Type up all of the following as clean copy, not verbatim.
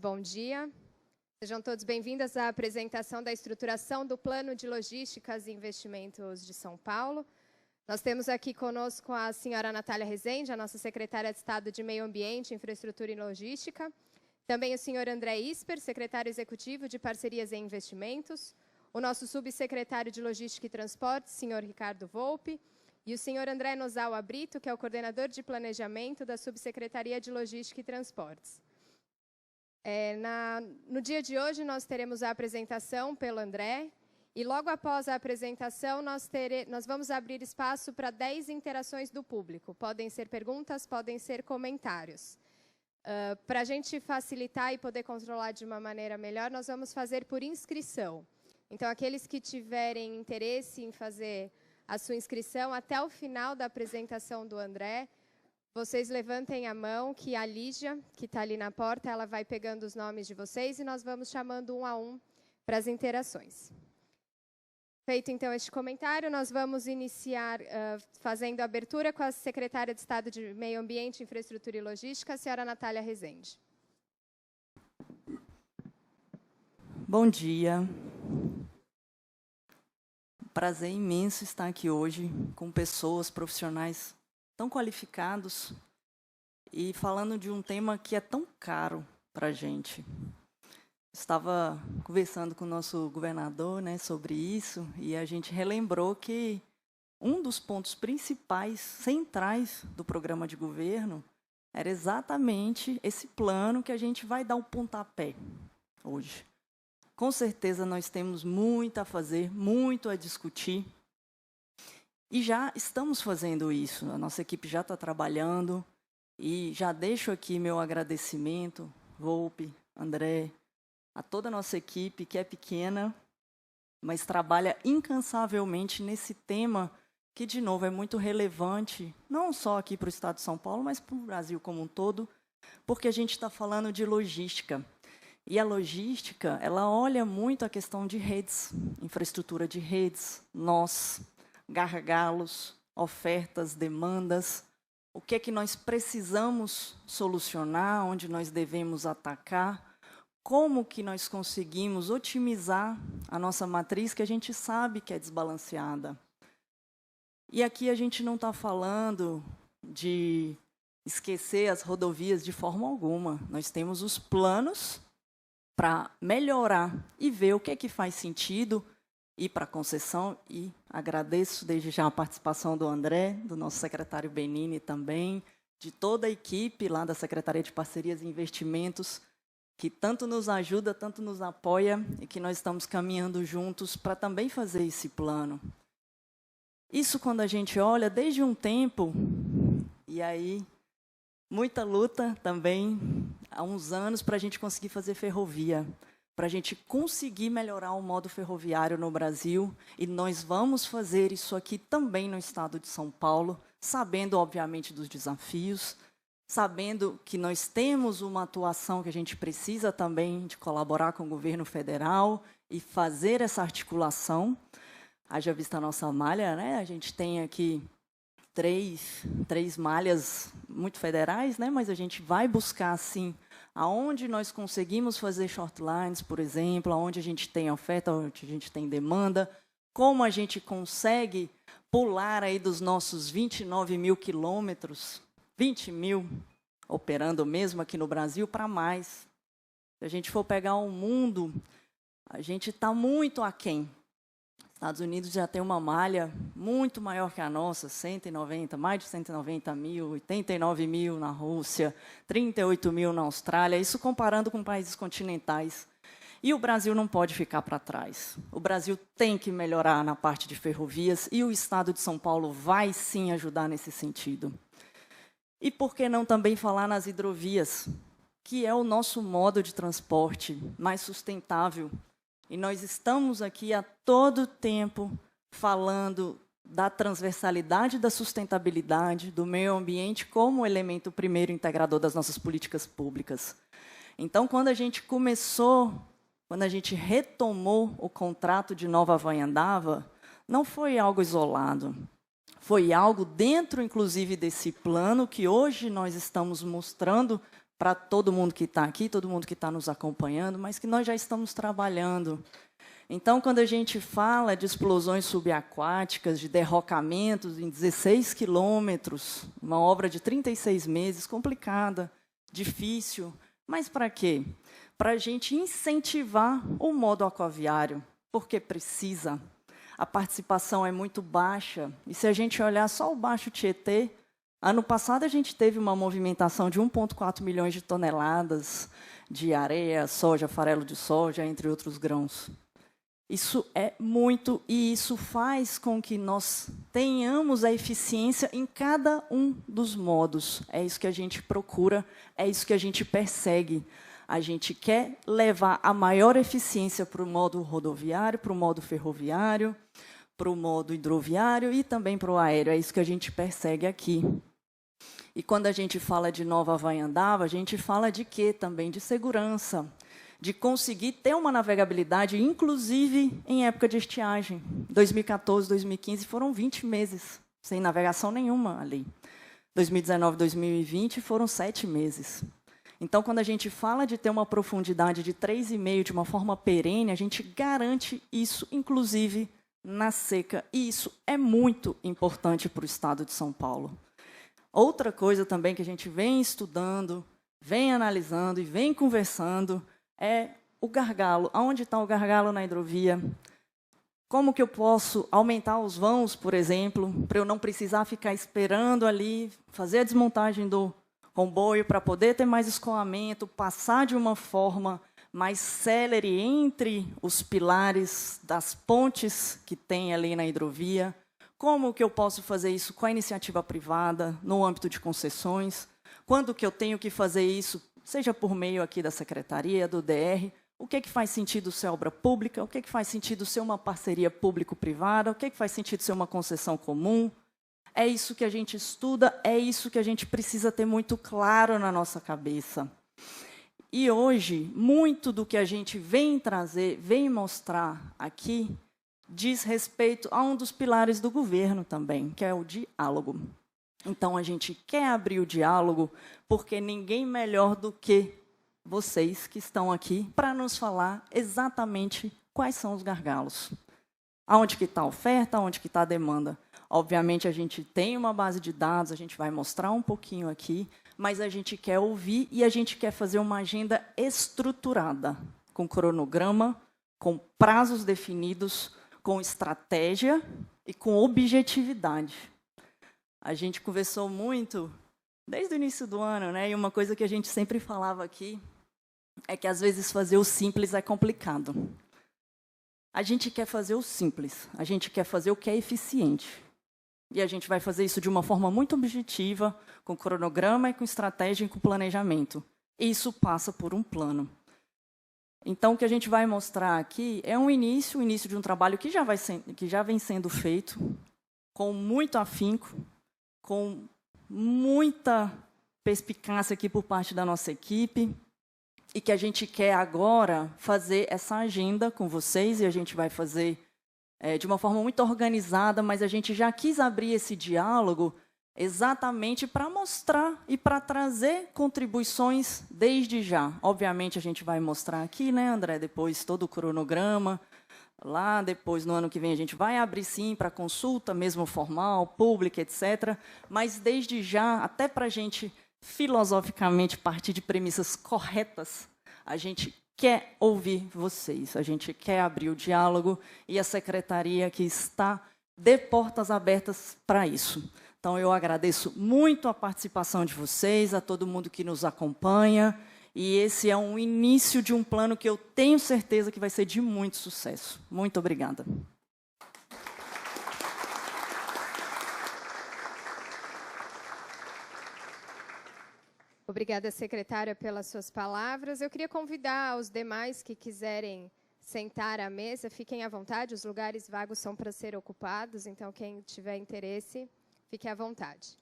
bom dia. Sejam todos bem-vindos à apresentação da estruturação do Plano de Logísticas e Investimentos de São Paulo. Nós temos aqui conosco a senhora Natália Rezende, a nossa secretária de Estado de Meio Ambiente, Infraestrutura e Logística. Também o senhor André Isper, secretário executivo de Parcerias e Investimentos. O nosso subsecretário de Logística e Transportes, senhor Ricardo Volpe. E o senhor André Nozawa Brito, que é o coordenador de planejamento da Subsecretaria de Logística e Transportes. No dia de hoje, nós teremos a apresentação pelo André, e logo após a apresentação, nós vamos abrir espaço para 10 interações do público. Podem ser perguntas, podem ser comentários. Para a gente facilitar e poder controlar de uma maneira melhor, nós vamos fazer por inscrição. Então, aqueles que tiverem interesse em fazer a sua inscrição até o final da apresentação do André, vocês levantem a mão, que a Lígia, que está ali na porta, ela vai pegando os nomes de vocês e nós vamos chamando um a um para as interações. Feito, então, este comentário, nós vamos iniciar fazendo a abertura com a secretária de Estado de Meio Ambiente, Infraestrutura e Logística, a senhora Natália Rezende. Bom dia. Prazer imenso estar aqui hoje com pessoas, profissionais tão qualificados e falando de um tema que é tão caro para a gente. Estava conversando com o nosso governador, né, sobre isso, e a gente relembrou que um dos pontos principais, centrais do programa de governo era exatamente esse plano que a gente vai dar o pontapé hoje. Com certeza nós temos muito a fazer, muito a discutir, e já estamos fazendo isso. A nossa equipe já está trabalhando, e já deixo aqui meu agradecimento, Volpe, André, a toda a nossa equipe, que é pequena, mas trabalha incansavelmente nesse tema que, de novo, é muito relevante, não só aqui para o Estado de São Paulo, mas para o Brasil como um todo, porque a gente está falando de logística. E a logística, ela olha muito a questão de redes, infraestrutura de redes, nós, gargalos, ofertas, demandas, o que é que nós precisamos solucionar, onde nós devemos atacar, como que nós conseguimos otimizar a nossa matriz, que a gente sabe que é desbalanceada. E aqui a gente não está falando de esquecer as rodovias de forma alguma. Nós temos os planos para melhorar e ver o que é que faz sentido ir para a concessão, e agradeço desde já a participação do André, do nosso secretário Benini também, de toda a equipe lá da Secretaria de Parcerias e Investimentos, que tanto nos ajuda, tanto nos apoia, e que nós estamos caminhando juntos para também fazer esse plano. Isso quando a gente olha desde um tempo, e aí muita luta também, há uns anos, para a gente conseguir fazer ferrovia, para a gente conseguir melhorar o modo ferroviário no Brasil, e nós vamos fazer isso aqui também no Estado de São Paulo, sabendo, obviamente, dos desafios, sabendo que nós temos uma atuação que a gente precisa também de colaborar com o governo federal e fazer essa articulação. Haja vista a nossa malha, né? A gente tem aqui três malhas muito federais, né? Mas a gente vai buscar, assim, aonde nós conseguimos fazer short lines, por exemplo, aonde a gente tem oferta, onde a gente tem demanda, como a gente consegue pular aí dos nossos 29 mil quilômetros, 20 mil, operando mesmo aqui no Brasil, para mais. Se a gente for pegar o mundo, a gente está muito aquém. Estados Unidos já tem uma malha muito maior que a nossa, 190, mais de 190 mil, 89 mil na Rússia, 38 mil na Austrália, isso comparando com países continentais. E o Brasil não pode ficar para trás. O Brasil tem que melhorar na parte de ferrovias, e o Estado de São Paulo vai sim ajudar nesse sentido. E por que não também falar nas hidrovias, que é o nosso modo de transporte mais sustentável. E nós estamos aqui a todo tempo falando da transversalidade da sustentabilidade, do meio ambiente como elemento primeiro integrador das nossas políticas públicas. Então, quando a gente retomou o contrato de Nova Vanhandava, não foi algo isolado. Foi algo dentro, inclusive, desse plano que hoje nós estamos mostrando para todo mundo que está aqui, todo mundo que está nos acompanhando, mas que nós já estamos trabalhando. Então, quando a gente fala de explosões subaquáticas, de derrocamentos em 16 quilômetros, uma obra de 36 meses, complicada, difícil, mas para quê? Para a gente incentivar o modo aquaviário, porque precisa. A participação é muito baixa, e se a gente olhar só o Baixo Tietê, ano passado a gente teve uma movimentação de 1,4 milhões de toneladas de areia, soja, farelo de soja, entre outros grãos. Isso é muito, e isso faz com que nós tenhamos a eficiência em cada um dos modos. É isso que a gente procura, é isso que a gente persegue. A gente quer levar a maior eficiência para o modo rodoviário, para o modo ferroviário, para o modo hidroviário e também para o aéreo. É isso que a gente persegue aqui. E quando a gente fala de Nova Havaiandava, a gente fala de quê também? De segurança, de conseguir ter uma navegabilidade, inclusive em época de estiagem. 2014, 2015 foram 20 meses sem navegação nenhuma ali. 2019, 2020 foram 7 meses. Então, quando a gente fala de ter uma profundidade de 3,5 de uma forma perene, a gente garante isso, inclusive, na seca. E isso é muito importante para o estado de São Paulo. Outra coisa também que a gente vem estudando, vem analisando e vem conversando é o gargalo. Aonde está o gargalo na hidrovia? Como que eu posso aumentar os vãos, por exemplo, para eu não precisar ficar esperando ali, fazer a desmontagem do comboio para poder ter mais escoamento, passar de uma forma mais célere entre os pilares das pontes que tem ali na hidrovia? Como que eu posso fazer isso com a iniciativa privada, no âmbito de concessões? Quando que eu tenho que fazer isso, seja por meio aqui da Secretaria, do DR? O que faz sentido ser obra pública? O que faz sentido ser uma parceria público-privada? O que faz sentido ser uma concessão comum? É isso que a gente estuda, é isso que a gente precisa ter muito claro na nossa cabeça. E hoje, muito do que a gente vem trazer, vem mostrar aqui, diz respeito a um dos pilares do governo também, que é o diálogo. Então, a gente quer abrir o diálogo, porque ninguém melhor do que vocês que estão aqui para nos falar exatamente quais são os gargalos. Aonde que está a oferta, aonde que está a demanda. Obviamente, a gente tem uma base de dados, a gente vai mostrar um pouquinho aqui, mas a gente quer ouvir e a gente quer fazer uma agenda estruturada, com cronograma, com prazos definidos, com estratégia e com objetividade. A gente conversou muito desde o início do ano, né? E uma coisa que a gente sempre falava aqui é que, às vezes, fazer o simples é complicado. A gente quer fazer o simples, a gente quer fazer o que é eficiente. E a gente vai fazer isso de uma forma muito objetiva, com cronograma e com estratégia e com planejamento. E isso passa por um plano. Então, o que a gente vai mostrar aqui é o início de um trabalho que já vem sendo feito, com muito afinco, com muita perspicácia aqui por parte da nossa equipe, e que a gente quer agora fazer essa agenda com vocês, e a gente vai fazer de uma forma muito organizada, mas a gente já quis abrir esse diálogo exatamente para mostrar e para trazer contribuições desde já. Obviamente, a gente vai mostrar aqui, né, André, depois todo o cronograma. Lá, depois, no ano que vem, a gente vai abrir, sim, para consulta, mesmo formal, pública, etc. Mas, desde já, até para a gente, filosoficamente, partir de premissas corretas, a gente quer ouvir vocês, a gente quer abrir o diálogo, e a Secretaria que está de portas abertas para isso. Então, eu agradeço muito a participação de vocês, a todo mundo que nos acompanha, e esse é um início de um plano que eu tenho certeza que vai ser de muito sucesso. Muito obrigada. Obrigada, secretária, pelas suas palavras. Eu queria convidar os demais que quiserem sentar à mesa, fiquem à vontade, os lugares vagos são para ser ocupados, então quem tiver interesse, fique à vontade.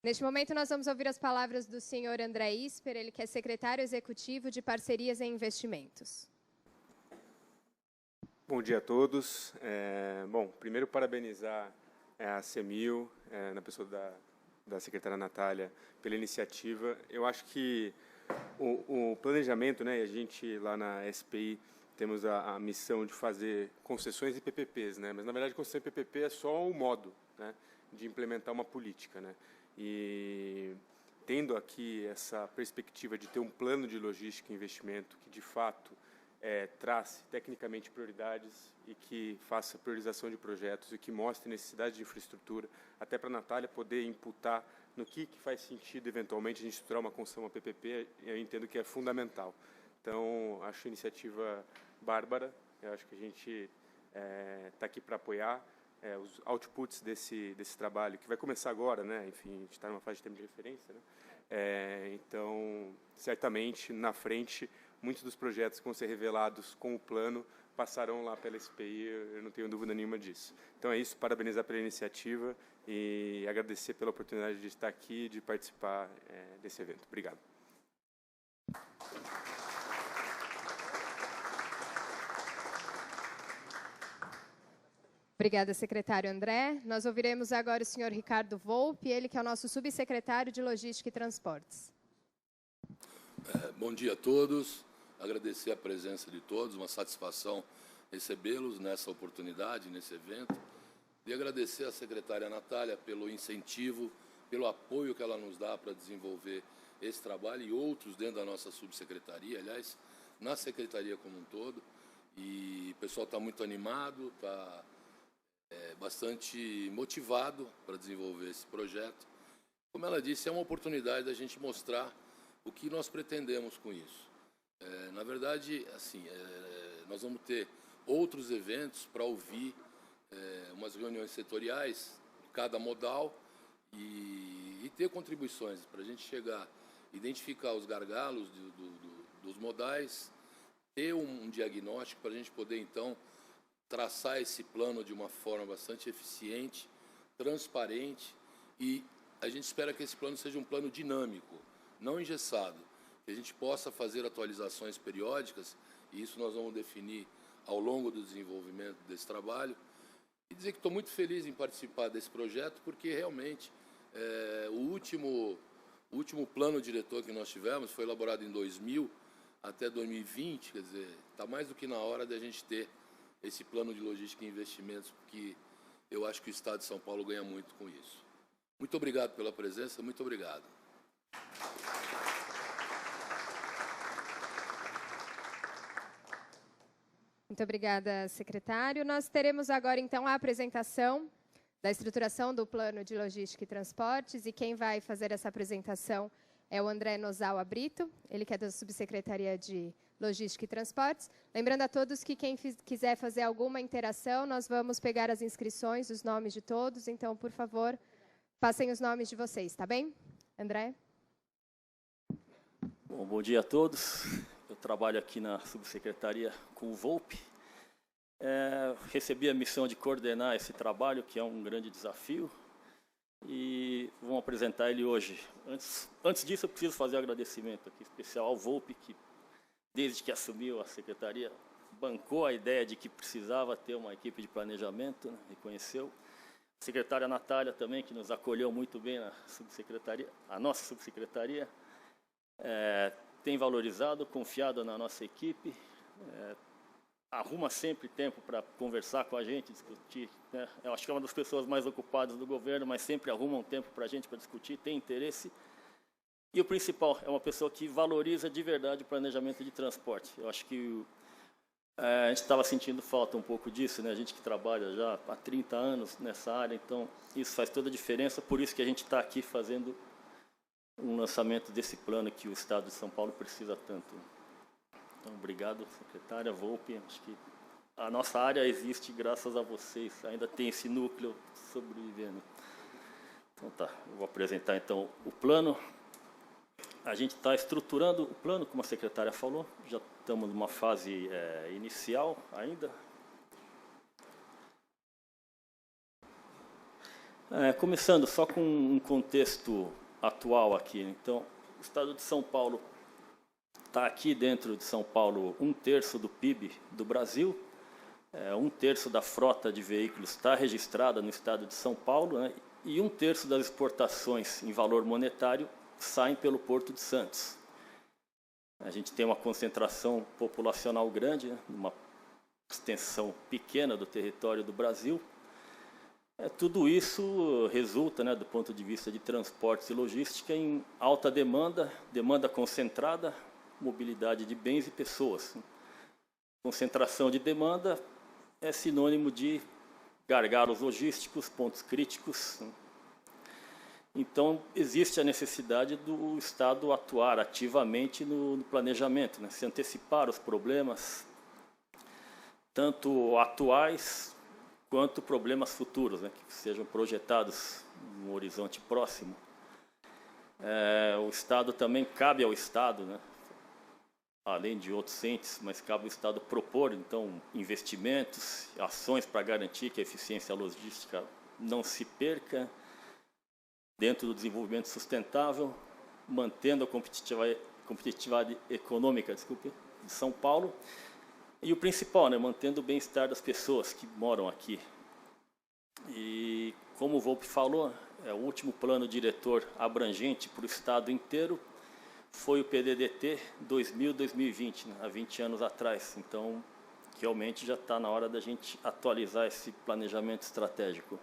Neste momento, nós vamos ouvir as palavras do senhor André Isper, ele que é secretário executivo de Parcerias e Investimentos. Bom dia a todos. Bom, primeiro parabenizar a CEMIL, na pessoa da secretária Natália, pela iniciativa. Eu acho que O planejamento, né, a gente lá na SPI temos a missão de fazer concessões e PPPs, né, mas na verdade concessão e PPP é só o modo, né, de implementar uma política, né, e tendo aqui essa perspectiva de ter um plano de logística e investimento que de fato trace tecnicamente prioridades e que faça priorização de projetos e que mostre necessidade de infraestrutura, até para a Natália poder imputar no que faz sentido, eventualmente, a gente estruturar uma concessão, uma PPP, eu entendo que é fundamental. Então, acho a iniciativa bárbara, eu acho que a gente está aqui para apoiar os outputs desse trabalho, que vai começar agora, né? Enfim, a gente está numa fase de termo de referência, né? Então, certamente, na frente, muitos dos projetos que vão ser revelados com o plano passarão lá pela SPI, eu não tenho dúvida nenhuma disso. Então é isso, parabenizar pela iniciativa e agradecer pela oportunidade de estar aqui e de participar desse evento. Obrigado. Obrigada, secretário André. Nós ouviremos agora o senhor Ricardo Volpe, ele que é o nosso subsecretário de Logística e Transportes. Bom dia a todos, agradecer a presença de todos, uma satisfação recebê-los nessa oportunidade, nesse evento, e agradecer à secretária Natália pelo incentivo, pelo apoio que ela nos dá para desenvolver esse trabalho e outros dentro da nossa subsecretaria, aliás, na secretaria como um todo, e o pessoal está muito animado, está bastante motivado para desenvolver esse projeto. Como ela disse, é uma oportunidade da gente mostrar o que nós pretendemos com isso. Na verdade, assim, nós vamos ter outros eventos para ouvir, umas reuniões setoriais, cada modal, e ter contribuições para a gente chegar, identificar os gargalos dos modais, ter um diagnóstico para a gente poder, então, traçar esse plano de uma forma bastante eficiente, transparente, e a gente espera que esse plano seja um plano dinâmico, não engessado, que a gente possa fazer atualizações periódicas, e isso nós vamos definir ao longo do desenvolvimento desse trabalho, e dizer que estou muito feliz em participar desse projeto, porque realmente o último plano diretor que nós tivemos foi elaborado em 2000 até 2020, quer dizer, está mais do que na hora de a gente ter esse plano de logística e investimentos, porque eu acho que o Estado de São Paulo ganha muito com isso. Muito obrigado pela presença, muito obrigado. Muito obrigada, secretário. Nós teremos agora, então, a apresentação da estruturação do Plano de Logística e Transportes, e quem vai fazer essa apresentação é o André Nozawa Brito, ele que é da Subsecretaria de Logística e Transportes. Lembrando a todos que quem quiser fazer alguma interação, nós vamos pegar as inscrições, os nomes de todos, então, por favor, passem os nomes de vocês, tá bem? André? Bom dia a todos. Eu trabalho aqui na Subsecretaria com o Volpe. Recebi a missão de coordenar esse trabalho, que é um grande desafio, e vamos apresentar ele hoje. Antes disso, eu preciso fazer um agradecimento aqui especial ao Volpe, que, desde que assumiu a Secretaria, bancou a ideia de que precisava ter uma equipe de planejamento, né, reconheceu. A secretária Natália também, que nos acolheu muito bem na Subsecretaria, a nossa Subsecretaria, tem valorizado, confiado na nossa equipe, arruma sempre tempo para conversar com a gente, discutir, né? Eu acho que é uma das pessoas mais ocupadas do governo, mas sempre arruma um tempo para a gente para discutir, tem interesse. E o principal, é uma pessoa que valoriza de verdade o planejamento de transporte. Eu acho que a gente estava sentindo falta um pouco disso, né? A gente que trabalha já há 30 anos nessa área, então isso faz toda a diferença, por isso que a gente está aqui fazendo um lançamento desse plano que o Estado de São Paulo precisa tanto. Então, obrigado, secretária Volpe. Acho que a nossa área existe graças a vocês. Ainda tem esse núcleo sobrevivendo. Então, tá. Eu vou apresentar, então, o plano. A gente está estruturando o plano, como a secretária falou. Já estamos numa fase inicial ainda. Começando só com um contexto atual aqui. Então, o Estado de São Paulo está aqui dentro de São Paulo 1/3 do PIB do Brasil, 1/3 da frota de veículos está registrada no Estado de São Paulo, né, e 1/3 das exportações em valor monetário saem pelo Porto de Santos. A gente tem uma concentração populacional grande, né, uma extensão pequena do território do Brasil. Tudo isso resulta, né, do ponto de vista de transportes e logística, em alta demanda, demanda concentrada, mobilidade de bens e pessoas. Concentração de demanda é sinônimo de gargalos logísticos, pontos críticos. Então, existe a necessidade do Estado atuar ativamente no planejamento, né, se antecipar os problemas, tanto atuais quanto problemas futuros, né, que sejam projetados no horizonte próximo. O Estado também, cabe ao Estado, né, além de outros entes, mas cabe ao Estado propor, então, investimentos, ações para garantir que a eficiência logística não se perca, dentro do desenvolvimento sustentável, mantendo a competitividade econômica, de São Paulo, e o principal, né, mantendo o bem-estar das pessoas que moram aqui. E, como o Volpi falou, o último plano diretor abrangente para o Estado inteiro foi o PDDT 2000-2020, né, há 20 anos atrás. Então, realmente já está na hora da gente atualizar esse planejamento estratégico.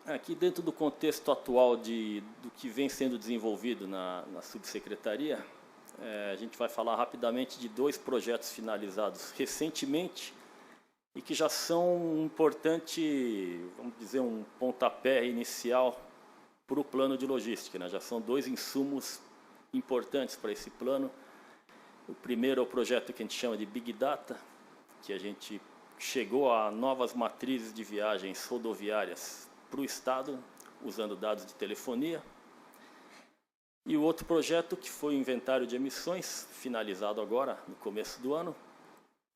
Aqui, dentro do contexto atual do que vem sendo desenvolvido na subsecretaria, a gente vai falar rapidamente de 2 projetos finalizados recentemente e que já são um importante, vamos dizer, um pontapé inicial para o plano de logística, né? Já são 2 insumos importantes para esse plano. O primeiro é o projeto que a gente chama de Big Data, que a gente chegou a novas matrizes de viagens rodoviárias para o Estado, usando dados de telefonia. E o outro projeto, que foi o inventário de emissões, finalizado agora, no começo do ano,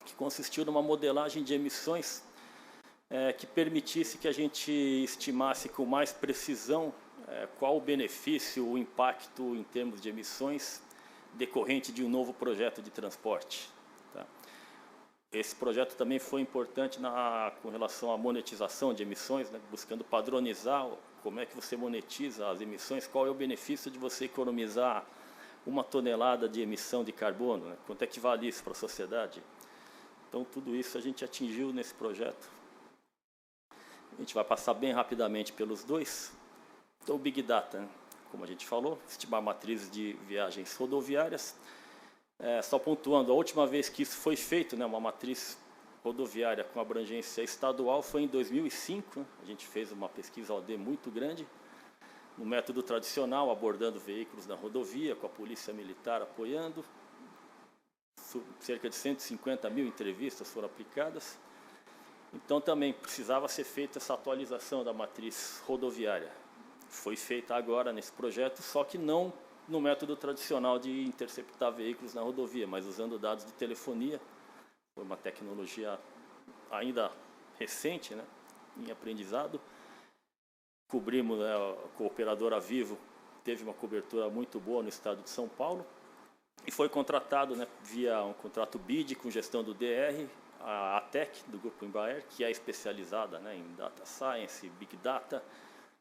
que consistiu numa modelagem de emissões que permitisse que a gente estimasse com mais precisão qual o benefício, o impacto em termos de emissões decorrente de um novo projeto de transporte. Tá? Esse projeto também foi importante com relação à monetização de emissões, né, buscando padronizar como é que você monetiza as emissões, qual é o benefício de você economizar 1 tonelada de emissão de carbono, né, quanto é que vale isso para a sociedade. Então, tudo isso a gente atingiu nesse projeto. A gente vai passar bem rapidamente pelos 2. Então, o Big Data, né, como a gente falou, estimar matrizes de viagens rodoviárias. Só pontuando, a última vez que isso foi feito, né, uma matriz rodoviária com abrangência estadual, foi em 2005. A gente fez uma pesquisa OD muito grande, no método tradicional, abordando veículos na rodovia, com a polícia militar apoiando. Cerca de 150 mil entrevistas foram aplicadas. Então, também precisava ser feita essa atualização da matriz rodoviária. Foi feita agora nesse projeto, só que não no método tradicional de interceptar veículos na rodovia, mas usando dados de telefonia. Foi uma tecnologia ainda recente, né, em aprendizado. Cobrimos, né, a cooperadora Vivo teve uma cobertura muito boa no estado de São Paulo e foi contratado, né, via um contrato BID com gestão do DR, a ATEC, do Grupo Embraer, que é especializada, né, em Data Science, Big Data,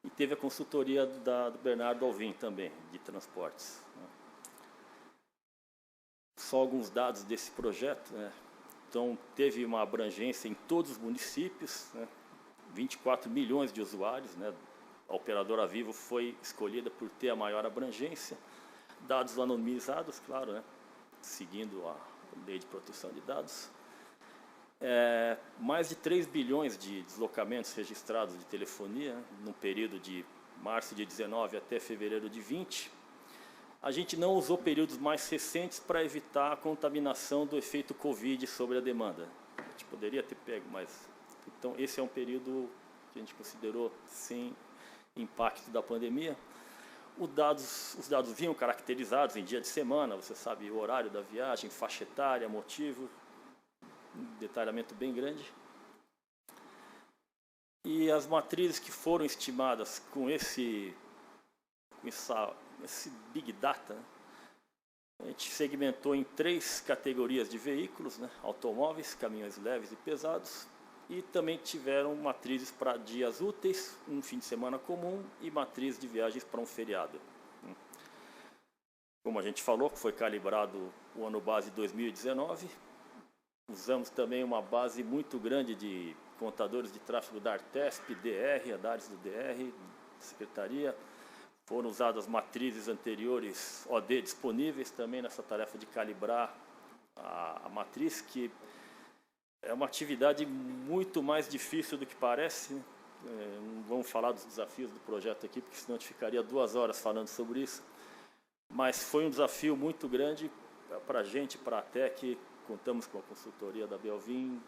e teve a consultoria do Bernardo Alvim também, de transportes. Só alguns dados desse projeto, né? Então, teve uma abrangência em todos os municípios, né? 24 milhões de usuários, né? A operadora Vivo foi escolhida por ter a maior abrangência. Dados anonimizados, claro, né? Seguindo a lei de proteção de dados. Mais de 3 bilhões de deslocamentos registrados de telefonia, né, no período de março de 19 até fevereiro de 20. A gente não usou períodos mais recentes para evitar a contaminação do efeito Covid sobre a demanda. A gente poderia ter pego, mas... Então, esse é um período que a gente considerou sem impacto da pandemia. Os dados vinham caracterizados em dia de semana, você sabe o horário da viagem, faixa etária, motivo... Um detalhamento bem grande. E as matrizes que foram estimadas com esse Big Data, né, a gente segmentou em 3 categorias de veículos, né, automóveis, caminhões leves e pesados, e também tiveram matrizes para dias úteis, um fim de semana comum e matriz de viagens para um feriado. como a gente falou, que foi calibrado o ano base 2019. Usamos também uma base muito grande de contadores de tráfego da Artesp, DR, Adares do DR, Secretaria. Foram usadas matrizes anteriores OD disponíveis também nessa tarefa de calibrar a matriz, que é uma atividade muito mais difícil do que parece, né? Não vamos falar dos desafios do projeto aqui, porque senão a gente ficaria 2 horas falando sobre isso. Mas foi um desafio muito grande para a gente, para a TEC. Contamos com a consultoria da Belvin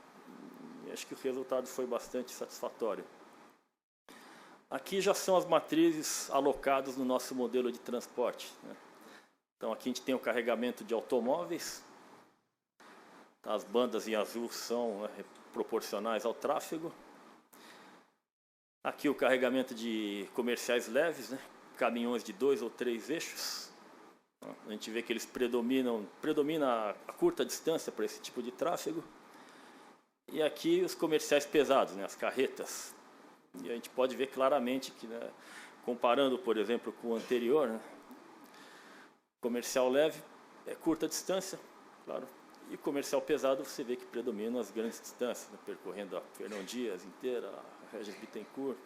e acho que o resultado foi bastante satisfatório. Aqui já são as matrizes alocadas no nosso modelo de transporte, né? Então aqui a gente tem o carregamento de automóveis. As bandas em azul são, né, proporcionais ao tráfego. Aqui o carregamento de comerciais leves, né, caminhões de 2 ou 3 eixos. A gente vê que eles predomina a curta distância para esse tipo de tráfego. E aqui os comerciais pesados, né, as carretas. E a gente pode ver claramente que, né, comparando, por exemplo, com o anterior, né, comercial leve é curta distância, claro. E comercial pesado você vê que predominam as grandes distâncias, né, percorrendo a Fernão Dias inteira, a Regis Bittencourt.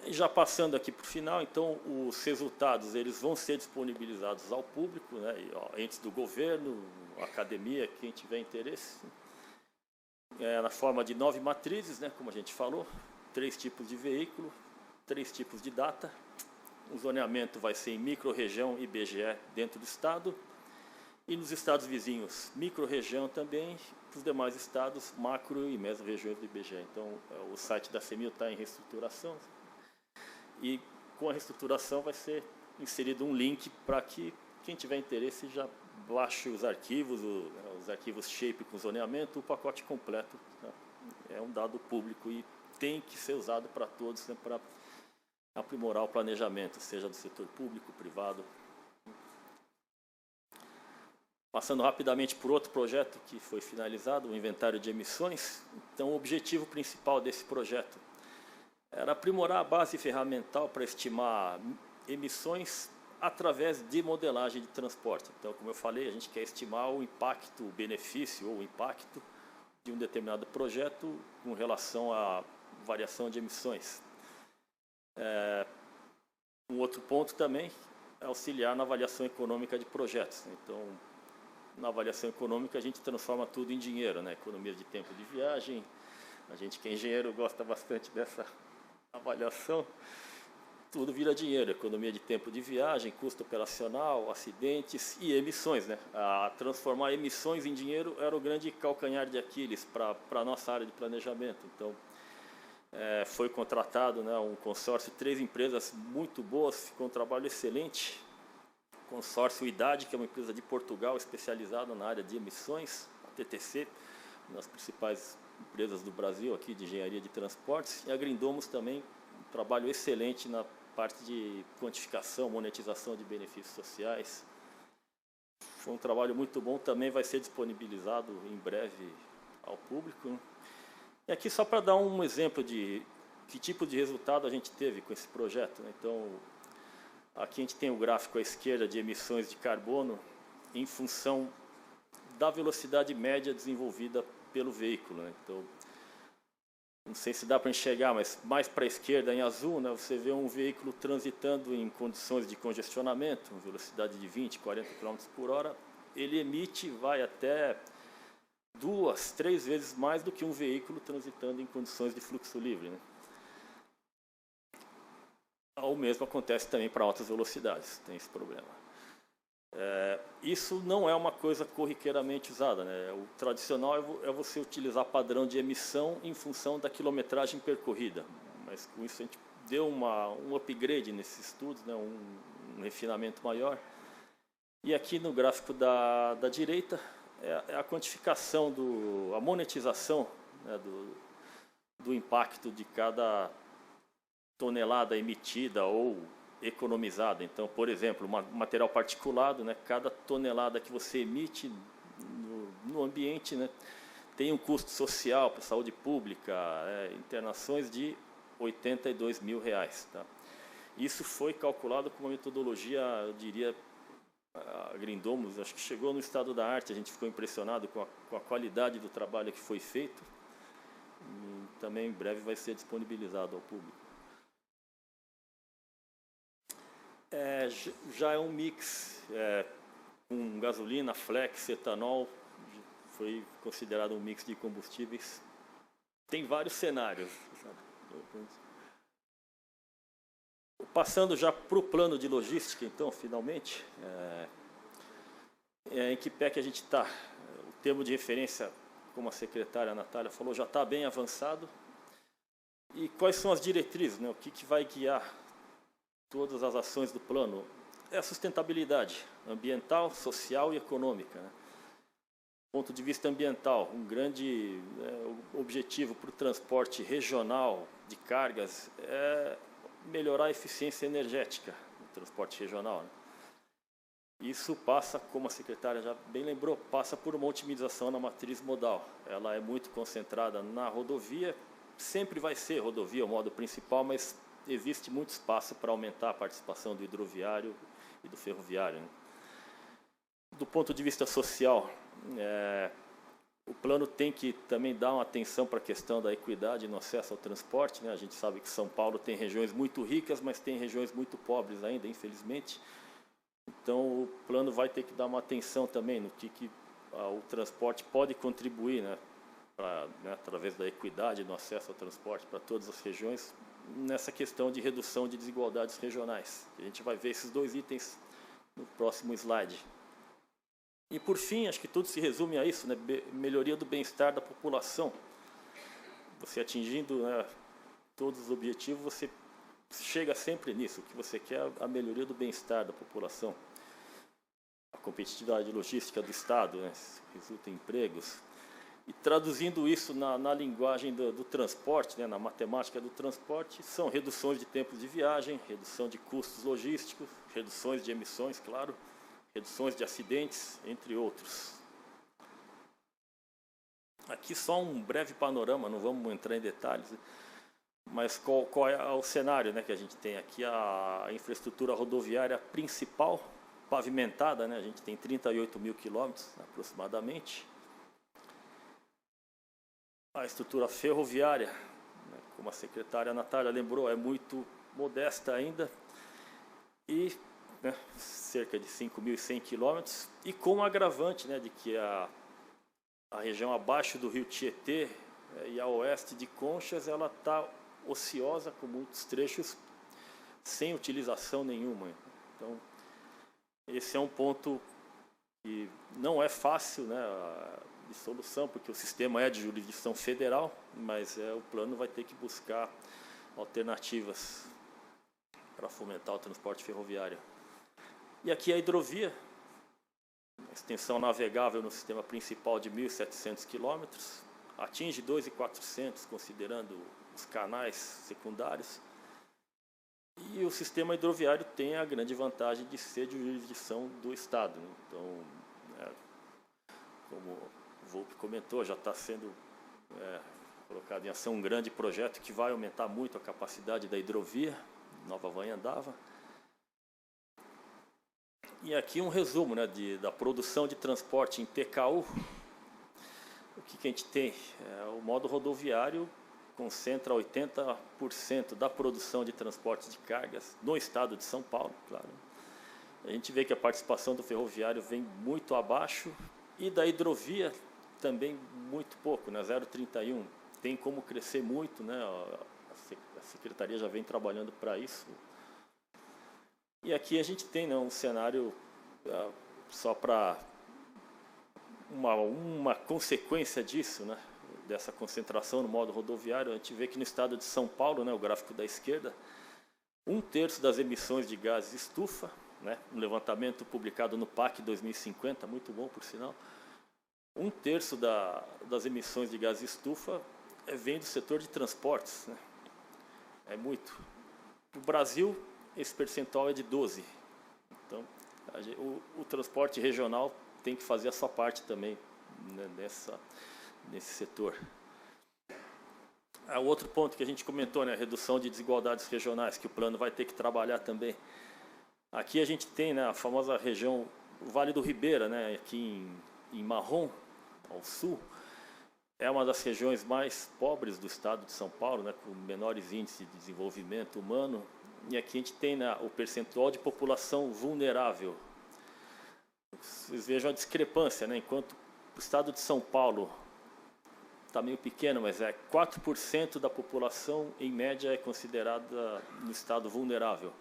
E já passando aqui para o final, então, os resultados eles vão ser disponibilizados ao público, né, entes do governo, academia, quem tiver interesse, na forma de 9 matrizes, né, como a gente falou, 3 tipos de veículo, 3 tipos de data. O zoneamento vai ser em micro-região e IBGE dentro do estado. E nos estados vizinhos, micro-região também, para os demais estados, macro e meso-regiões do IBGE. Então, o site da CEMIL está em reestruturação. E com a reestruturação vai ser inserido um link para que quem tiver interesse já baixe os arquivos shape com zoneamento, o pacote completo. Tá? É um dado público e tem que ser usado para todos, né, para aprimorar o planejamento, seja do setor público, privado. Passando rapidamente por outro projeto que foi finalizado, o inventário de emissões. Então, o objetivo principal desse projeto era aprimorar a base ferramental para estimar emissões através de modelagem de transporte. Então, como eu falei, a gente quer estimar o impacto, o benefício ou o impacto de um determinado projeto com relação à variação de emissões. Um outro ponto também é auxiliar na avaliação econômica de projetos. Então, na avaliação econômica, a gente transforma tudo em dinheiro, né? Economia de tempo de viagem. A gente que é engenheiro gosta bastante dessa avaliação. Tudo vira dinheiro, economia de tempo de viagem, custo operacional, acidentes e emissões, né? A transformar emissões em dinheiro era o grande calcanhar de Aquiles para a nossa área de planejamento. Então, foi contratado, né, um consórcio, 3 empresas muito boas, ficou um trabalho excelente. Consórcio Idade, que é uma empresa de Portugal especializada na área de emissões, a TTC, uma das principais empresas do Brasil aqui de engenharia de transportes, e a Grindomos também, um trabalho excelente na parte de quantificação, monetização de benefícios sociais. Foi um trabalho muito bom, também vai ser disponibilizado em breve ao público. E aqui só para dar um exemplo de que tipo de resultado a gente teve com esse projeto, né? Então, aqui a gente tem o gráfico à esquerda de emissões de carbono em função da velocidade média desenvolvida pelo veículo, né? Então, não sei se dá para enxergar, mas mais para a esquerda, em azul, né, você vê um veículo transitando em condições de congestionamento, velocidade de 20, 40 km por hora, ele emite, vai até 2, 3 vezes mais do que um veículo transitando em condições de fluxo livre, né? O mesmo acontece também para altas velocidades, tem esse problema. Isso não é uma coisa corriqueiramente usada, né? O tradicional é você utilizar padrão de emissão em função da quilometragem percorrida. Mas com isso a gente deu um upgrade nesses estudos, né? Um refinamento maior. E aqui no gráfico da direita é a quantificação, a monetização, né, do impacto de cada tonelada emitida ou economizada. Então, por exemplo, material particulado, né, cada tonelada que você emite no ambiente, né, tem um custo social para a saúde pública, internações de R$ 82 mil. Tá? Isso foi calculado com uma metodologia, eu diria, a Grindomos, acho que chegou no estado da arte, a gente ficou impressionado com a qualidade do trabalho que foi feito. E também em breve vai ser disponibilizado ao público. Já é um mix com gasolina, flex, etanol, foi considerado um mix de combustíveis. Tem vários cenários, sabe? Passando já para o plano de logística, então, finalmente, em que pé que a gente está? O termo de referência, como a secretária Natália falou, já está bem avançado. E quais são as diretrizes, né? O que vai guiar todas as ações do plano? É a sustentabilidade ambiental, social e econômica, né? Do ponto de vista ambiental, um grande objetivo para o transporte regional de cargas é melhorar a eficiência energética do transporte regional, né? Isso passa, como a secretária já bem lembrou, passa por uma otimização na matriz modal. Ela é muito concentrada na rodovia, sempre vai ser rodovia o modo principal, mas existe muito espaço para aumentar a participação do hidroviário e do ferroviário, né? Do ponto de vista social, o plano tem que também dar uma atenção para a questão da equidade no acesso ao transporte, né? A gente sabe que São Paulo tem regiões muito ricas, mas tem regiões muito pobres ainda, infelizmente. Então, o plano vai ter que dar uma atenção também no que o transporte pode contribuir, né, através da equidade no acesso ao transporte para todas as regiões, nessa questão de redução de desigualdades regionais. A gente vai ver esses dois itens no próximo slide. E, por fim, acho que tudo se resume a isso, né, melhoria do bem-estar da população. Você atingindo, né, todos os objetivos, você chega sempre nisso. O que você quer é a melhoria do bem-estar da população. A competitividade logística do Estado, né, resulta em empregos. E traduzindo isso na linguagem do transporte, né, na matemática do transporte, são reduções de tempos de viagem, redução de custos logísticos, reduções de emissões, claro, reduções de acidentes, entre outros. Aqui só um breve panorama, não vamos entrar em detalhes, mas qual é o cenário, né, que a gente tem aqui? A infraestrutura rodoviária principal, pavimentada, né, a gente tem 38 mil quilômetros aproximadamente. A estrutura ferroviária, né, como a secretária Natália lembrou, é muito modesta ainda, e né, cerca de 5.100 quilômetros, e com o agravante, né, de que a região abaixo do rio Tietê e a oeste de Conchas, ela está ociosa, com muitos trechos sem utilização nenhuma. Então, esse é um ponto que não é fácil, né, de solução, porque o sistema é de jurisdição federal, mas o plano vai ter que buscar alternativas para fomentar o transporte ferroviário. E aqui a hidrovia, a extensão navegável no sistema principal de 1.700 quilômetros, atinge 2.400, considerando os canais secundários. E o sistema hidroviário tem a grande vantagem de ser de jurisdição do Estado, né? Então, como o Volpe comentou, já está sendo colocado em ação um grande projeto que vai aumentar muito a capacidade da hidrovia, Nova Vanhandava. E aqui um resumo, né, da produção de transporte em PKU. O que a gente tem? O modo rodoviário concentra 80% da produção de transporte de cargas no estado de São Paulo, claro. A gente vê que a participação do ferroviário vem muito abaixo e da hidrovia também muito pouco, né, 0,31. Tem como crescer muito, né, a Secretaria já vem trabalhando para isso. E aqui a gente tem, né, um cenário só para uma consequência disso, né, dessa concentração no modo rodoviário. A gente vê que no estado de São Paulo, né, o gráfico da esquerda, 1/3 das emissões de gases estufa, né, um levantamento publicado no PAC 2050, muito bom por sinal, 1/3 das emissões de gases estufa vem do setor de transportes, né, é muito. No Brasil, esse percentual é de 12%. Então, o transporte regional tem que fazer a sua parte também, né, nesse setor. O outro ponto que a gente comentou, né, a redução de desigualdades regionais, que o plano vai ter que trabalhar também. Aqui a gente tem, né, a famosa região, o Vale do Ribeira, né, aqui em Marrom, ao sul, é uma das regiões mais pobres do estado de São Paulo, né, com menores índices de desenvolvimento humano. E aqui a gente tem, né, o percentual de população vulnerável. Vocês vejam a discrepância, né, enquanto o estado de São Paulo está meio pequeno, mas 4% da população, em média, é considerada no estado vulnerável.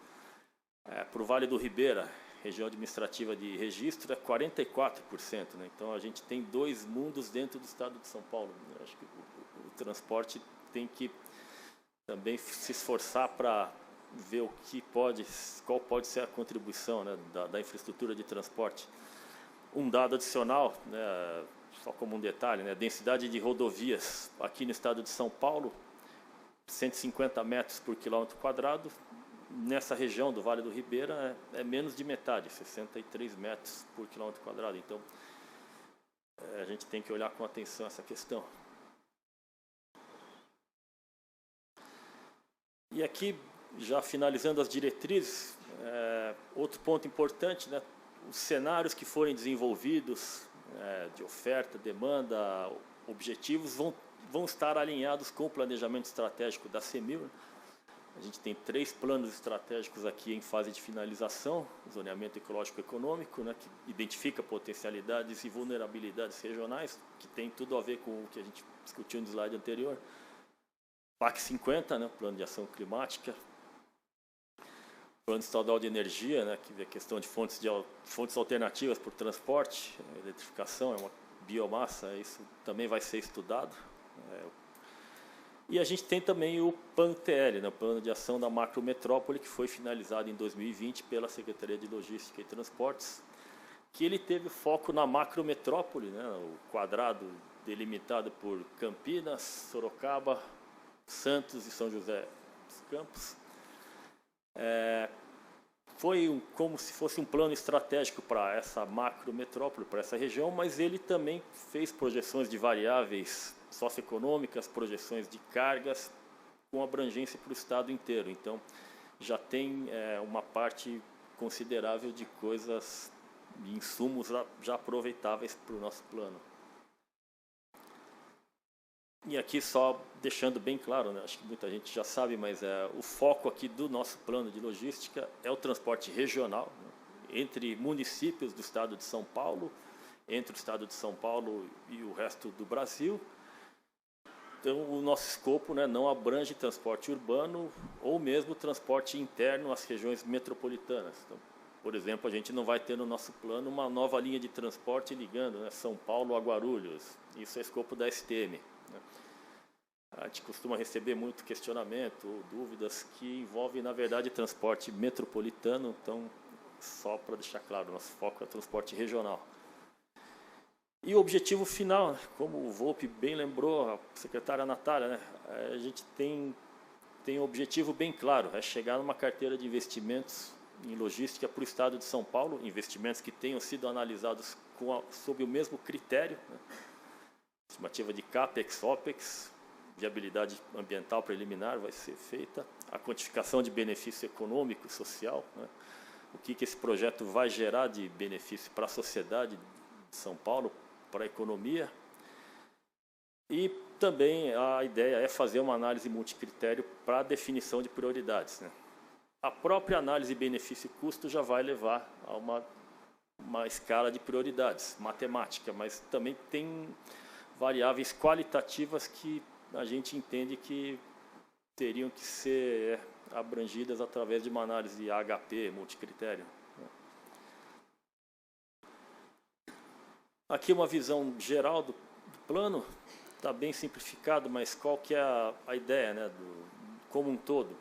Para o Vale do Ribeira, região administrativa de registro, é 44%. Né? Então, a gente tem dois mundos dentro do estado de São Paulo. Eu acho que o transporte tem que também se esforçar para ver qual pode ser a contribuição, né, da infraestrutura de transporte. Um dado adicional, né, só como um detalhe, né, a densidade de rodovias aqui no estado de São Paulo, 150 metros por quilômetro quadrado. Nessa região do Vale do Ribeira é menos de metade, 63 metros por quilômetro quadrado. Então, a gente tem que olhar com atenção essa questão. E aqui, já finalizando as diretrizes, outro ponto importante, né, os cenários que forem desenvolvidos, de oferta, demanda, objetivos, vão estar alinhados com o planejamento estratégico da CEMIL. A gente tem 3 planos estratégicos aqui em fase de finalização: zoneamento ecológico econômico, né, que identifica potencialidades e vulnerabilidades regionais, que tem tudo a ver com o que a gente discutiu no slide anterior. PAC 50, né, plano de ação climática. Plano estadual de energia, né, que é a questão de fontes alternativas para o transporte, eletrificação, é uma biomassa, isso também vai ser estudado. E a gente tem também o PAN-TL, né, o Plano de Ação da Macrometrópole, que foi finalizado em 2020 pela Secretaria de Logística e Transportes, que ele teve foco na macrometrópole, né, o quadrado delimitado por Campinas, Sorocaba, Santos e São José dos Campos. Foi como se fosse um plano estratégico para essa macrometrópole, para essa região, mas ele também fez projeções de variáveis socioeconômicas, projeções de cargas, com abrangência para o estado inteiro. Então, já tem uma parte considerável de coisas, de insumos já aproveitáveis para o nosso plano. E aqui só deixando bem claro, né, acho que muita gente já sabe, mas o foco aqui do nosso plano de logística é o transporte regional, né, entre municípios do estado de São Paulo, entre o estado de São Paulo e o resto do Brasil. Então, o nosso escopo, né, não abrange transporte urbano ou mesmo transporte interno às regiões metropolitanas. Então, por exemplo, a gente não vai ter no nosso plano uma nova linha de transporte ligando, né, São Paulo a Guarulhos. Isso é escopo da STM. Né. A gente costuma receber muito questionamento ou dúvidas que envolvem, na verdade, transporte metropolitano. Então, só para deixar claro, nosso foco é transporte regional. E o objetivo final, como o Volpe bem lembrou, a secretária Natália, né, a gente tem um objetivo bem claro, é chegar numa carteira de investimentos em logística para o estado de São Paulo, investimentos que tenham sido analisados sob o mesmo critério, né, estimativa de CAPEX, OPEX, viabilidade ambiental preliminar vai ser feita, a quantificação de benefício econômico e social, né, o que esse projeto vai gerar de benefício para a sociedade de São Paulo, para a economia. E também a ideia é fazer uma análise multicritério para a definição de prioridades, né. A própria análise benefício-custo já vai levar a uma escala de prioridades matemática, mas também tem variáveis qualitativas que a gente entende que teriam que ser abrangidas através de uma análise AHP multicritério. Aqui uma visão geral do plano, está bem simplificado, mas qual que é a ideia, né, como um todo?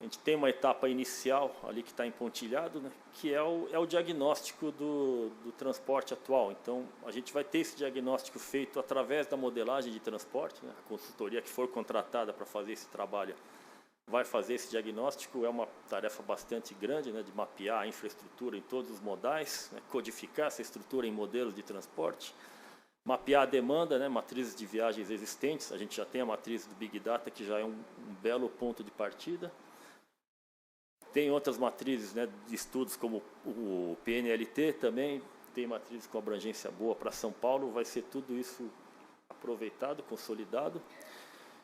A gente tem uma etapa inicial ali que está empontilhado, né, que é o diagnóstico do transporte atual. Então, a gente vai ter esse diagnóstico feito através da modelagem de transporte, né, a consultoria que for contratada para fazer esse trabalho vai fazer esse diagnóstico, é uma tarefa bastante grande, né, de mapear a infraestrutura em todos os modais, né, codificar essa estrutura em modelos de transporte, mapear a demanda, né, matrizes de viagens existentes. A gente já tem a matriz do Big Data, que já é um belo ponto de partida. Tem outras matrizes, né, de estudos, como o PNLT também, tem matrizes com abrangência boa para São Paulo. Vai ser tudo isso aproveitado, consolidado.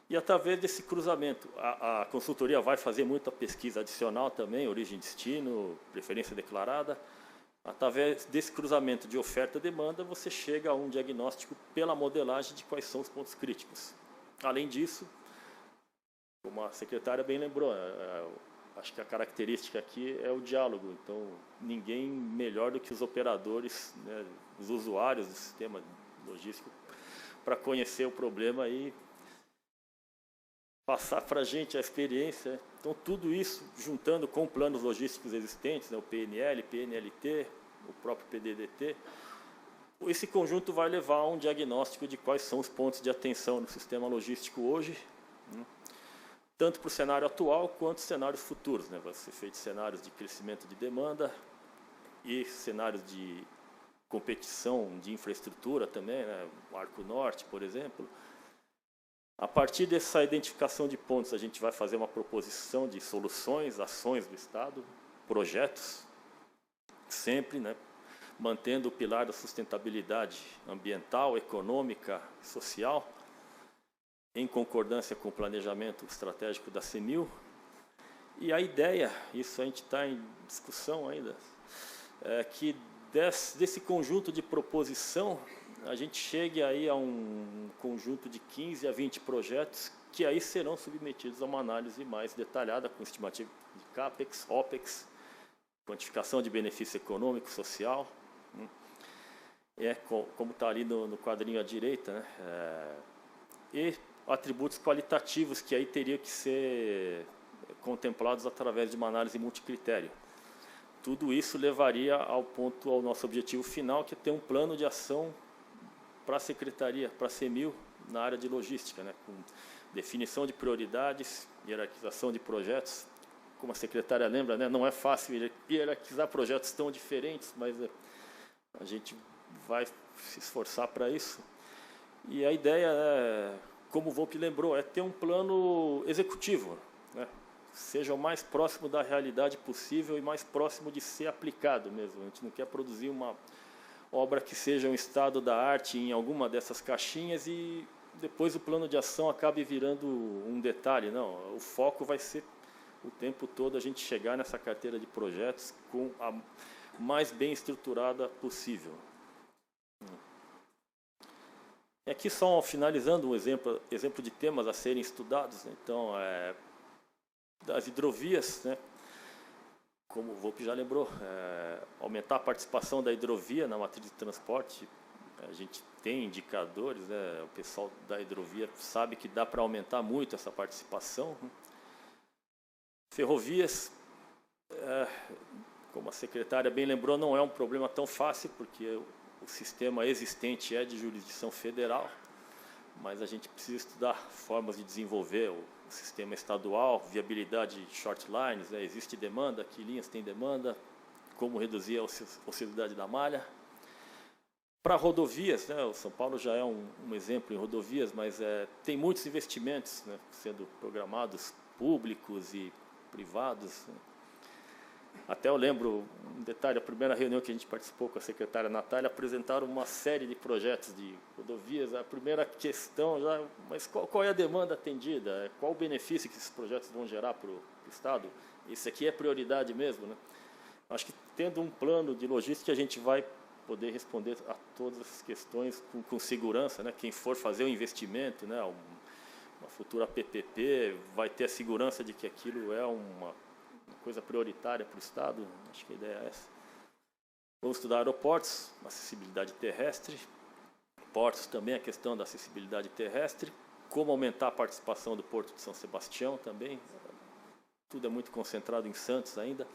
E através desse cruzamento, a consultoria vai fazer muita pesquisa adicional também, origem e destino, preferência declarada. Através desse cruzamento de oferta e demanda, você chega a um diagnóstico pela modelagem de quais são os pontos críticos. Além disso, como a secretária bem lembrou, acho que a característica aqui é o diálogo. Então, ninguém melhor do que os operadores, né, os usuários do sistema logístico, para conhecer o problema e passar para a gente a experiência. Então, tudo isso, juntando com planos logísticos existentes, né, o PNL, PNLT, o próprio PDDT, esse conjunto vai levar a um diagnóstico de quais são os pontos de atenção no sistema logístico hoje, né, tanto para o cenário atual quanto cenários futuros, né. Vai ser feito cenários de crescimento de demanda e cenários de competição de infraestrutura também, né, o Arco Norte, por exemplo. A partir dessa identificação de pontos, a gente vai fazer uma proposição de soluções, ações do Estado, projetos, sempre, né, mantendo o pilar da sustentabilidade ambiental, econômica, social, em concordância com o planejamento estratégico da CEMIL. E a ideia, isso a gente está em discussão ainda, é que desse conjunto de proposição, a gente chegue aí a um conjunto de 15 a 20 projetos que aí serão submetidos a uma análise mais detalhada, com estimativa de CAPEX, OPEX, quantificação de benefício econômico, social. Como está ali no quadrinho à direita, né? E atributos qualitativos que aí teriam que ser contemplados através de uma análise multicritério. Tudo isso levaria ao nosso objetivo final, que é ter um plano de ação para a Secretaria, para a CEMIL, na área de logística, né, com definição de prioridades, hierarquização de projetos. Como a secretária lembra, né, não é fácil hierarquizar projetos tão diferentes, mas a gente vai se esforçar para isso. E a ideia, como o Volpi lembrou, é ter um plano executivo, né, seja o mais próximo da realidade possível e mais próximo de ser aplicado mesmo. A gente não quer produzir uma obra que seja um estado da arte em alguma dessas caixinhas e depois o plano de ação acabe virando um detalhe. Não, o foco vai ser o tempo todo a gente chegar nessa carteira de projetos com a mais bem estruturada possível. E aqui só finalizando um exemplo de temas a serem estudados, né? Então, das hidrovias, né? Como o Volpi já lembrou, aumentar a participação da hidrovia na matriz de transporte. A gente tem indicadores, né? O pessoal da hidrovia sabe que dá para aumentar muito essa participação. Ferrovias, como a secretária bem lembrou, não é um problema tão fácil, porque o sistema existente é de jurisdição federal, mas a gente precisa estudar formas de desenvolver o sistema estadual, viabilidade de short lines, né? Existe demanda, que linhas tem demanda, como reduzir a ociosidade da malha. Para rodovias, né? O São Paulo já é um exemplo em rodovias, mas tem muitos investimentos, né, sendo programados, públicos e privados, né? Até eu lembro um detalhe, a primeira reunião que a gente participou com a secretária Natália, apresentaram uma série de projetos de rodovias. A primeira questão, mas qual é a demanda atendida? Qual o benefício que esses projetos vão gerar para o Estado? Isso aqui é prioridade mesmo, né? Acho que tendo um plano de logística, a gente vai poder responder a todas as questões com segurança, né? Quem for fazer o investimento, né, uma futura PPP, vai ter a segurança de que aquilo é uma coisa prioritária para o Estado. Acho que a ideia é essa. Vamos estudar aeroportos, acessibilidade terrestre, portos também, a questão da acessibilidade terrestre, como aumentar a participação do Porto de São Sebastião também. Tudo é muito concentrado em Santos ainda.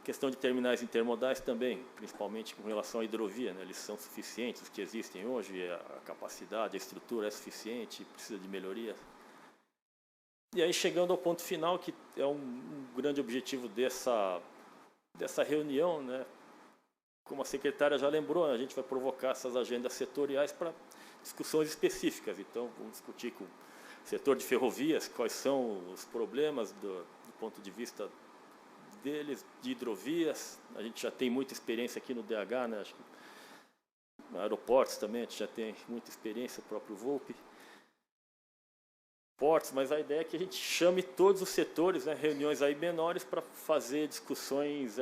Questão de terminais intermodais também, principalmente com relação à hidrovia, né? Eles são suficientes, os que existem hoje, a capacidade, a estrutura é suficiente, precisa de melhoria. E aí, chegando ao ponto final, que é um grande objetivo dessa reunião, né? Como a secretária já lembrou, a gente vai provocar essas agendas setoriais para discussões específicas. Então, vamos discutir com o setor de ferrovias, quais são os problemas do ponto de vista deles, de hidrovias. A gente já tem muita experiência aqui no DH, né? Acho que aeroportos também, a gente já tem muita experiência, o próprio Volpe. Portos, mas a ideia é que a gente chame todos os setores, né, reuniões aí menores, para fazer discussões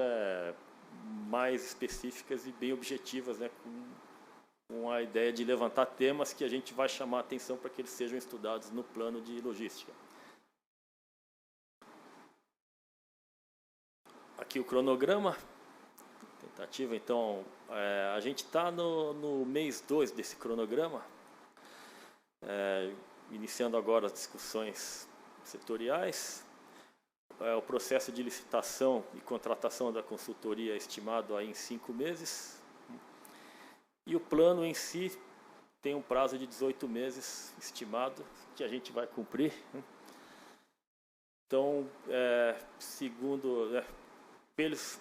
mais específicas e bem objetivas, né, com a ideia de levantar temas que a gente vai chamar a atenção para que eles sejam estudados no plano de logística. Aqui o cronograma, tentativa, então, a gente está no mês 2 desse cronograma, iniciando agora as discussões setoriais. O processo de licitação e contratação da consultoria é estimado aí em 5 meses. E o plano em si tem um prazo de 18 meses estimado, que a gente vai cumprir. Então, segundo,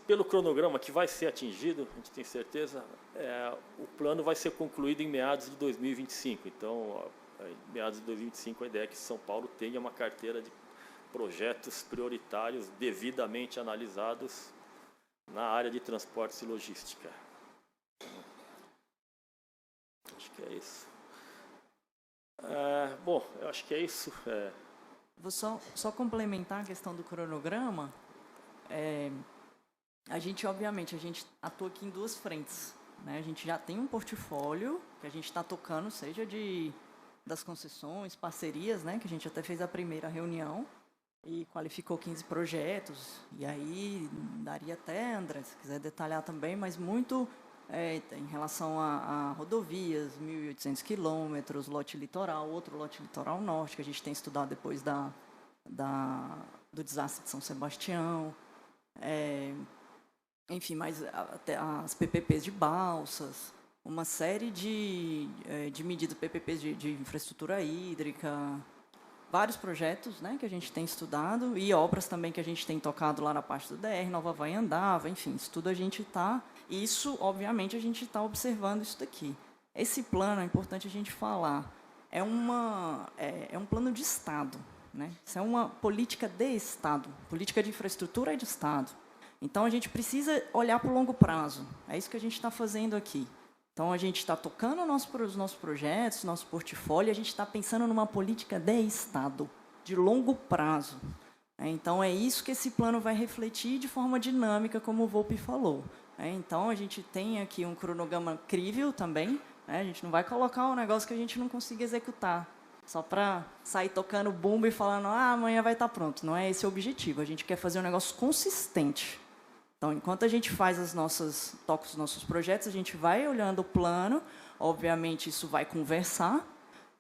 pelo cronograma que vai ser atingido, a gente tem certeza, o plano vai ser concluído em meados de 2025. Então, em meados de 2025, a ideia é que São Paulo tenha uma carteira de projetos prioritários devidamente analisados na área de transportes e logística. Acho que é isso. Bom, eu acho que é isso. Vou só complementar a questão do cronograma. A gente, obviamente, atua aqui em 2 frentes, né? A gente já tem um portfólio que a gente está tocando, seja das concessões, parcerias, né? Que a gente até fez a primeira reunião e qualificou 15 projetos. E aí daria até, André, se quiser detalhar também, mas muito em relação a rodovias, 1.800 quilômetros, lote litoral, outro lote litoral norte, que a gente tem estudado depois do desastre de São Sebastião. Enfim, mas até as PPPs de balsas, uma série de medidas, PPPs de infraestrutura hídrica, vários projetos, né, que a gente tem estudado e obras também que a gente tem tocado lá na parte do DR, Nova Vai Andava, enfim, isso tudo a gente está... Isso, obviamente, a gente está observando isso daqui. Esse plano, é importante a gente falar, é um plano de Estado, né? Isso é uma política de Estado, política de infraestrutura de Estado. Então, a gente precisa olhar para o longo prazo. É isso que a gente está fazendo aqui. Então, a gente está tocando os nossos projetos, nosso portfólio, a gente está pensando numa política de Estado, de longo prazo. Então, é isso que esse plano vai refletir de forma dinâmica, como o Volpe falou. Então, a gente tem aqui um cronograma crível também. A gente não vai colocar um negócio que a gente não consiga executar, só para sair tocando bumbo e falando, amanhã vai estar pronto. Não é esse o objetivo. A gente quer fazer um negócio consistente. Então, enquanto a gente toca os nossos projetos, a gente vai olhando o plano, obviamente isso vai conversar,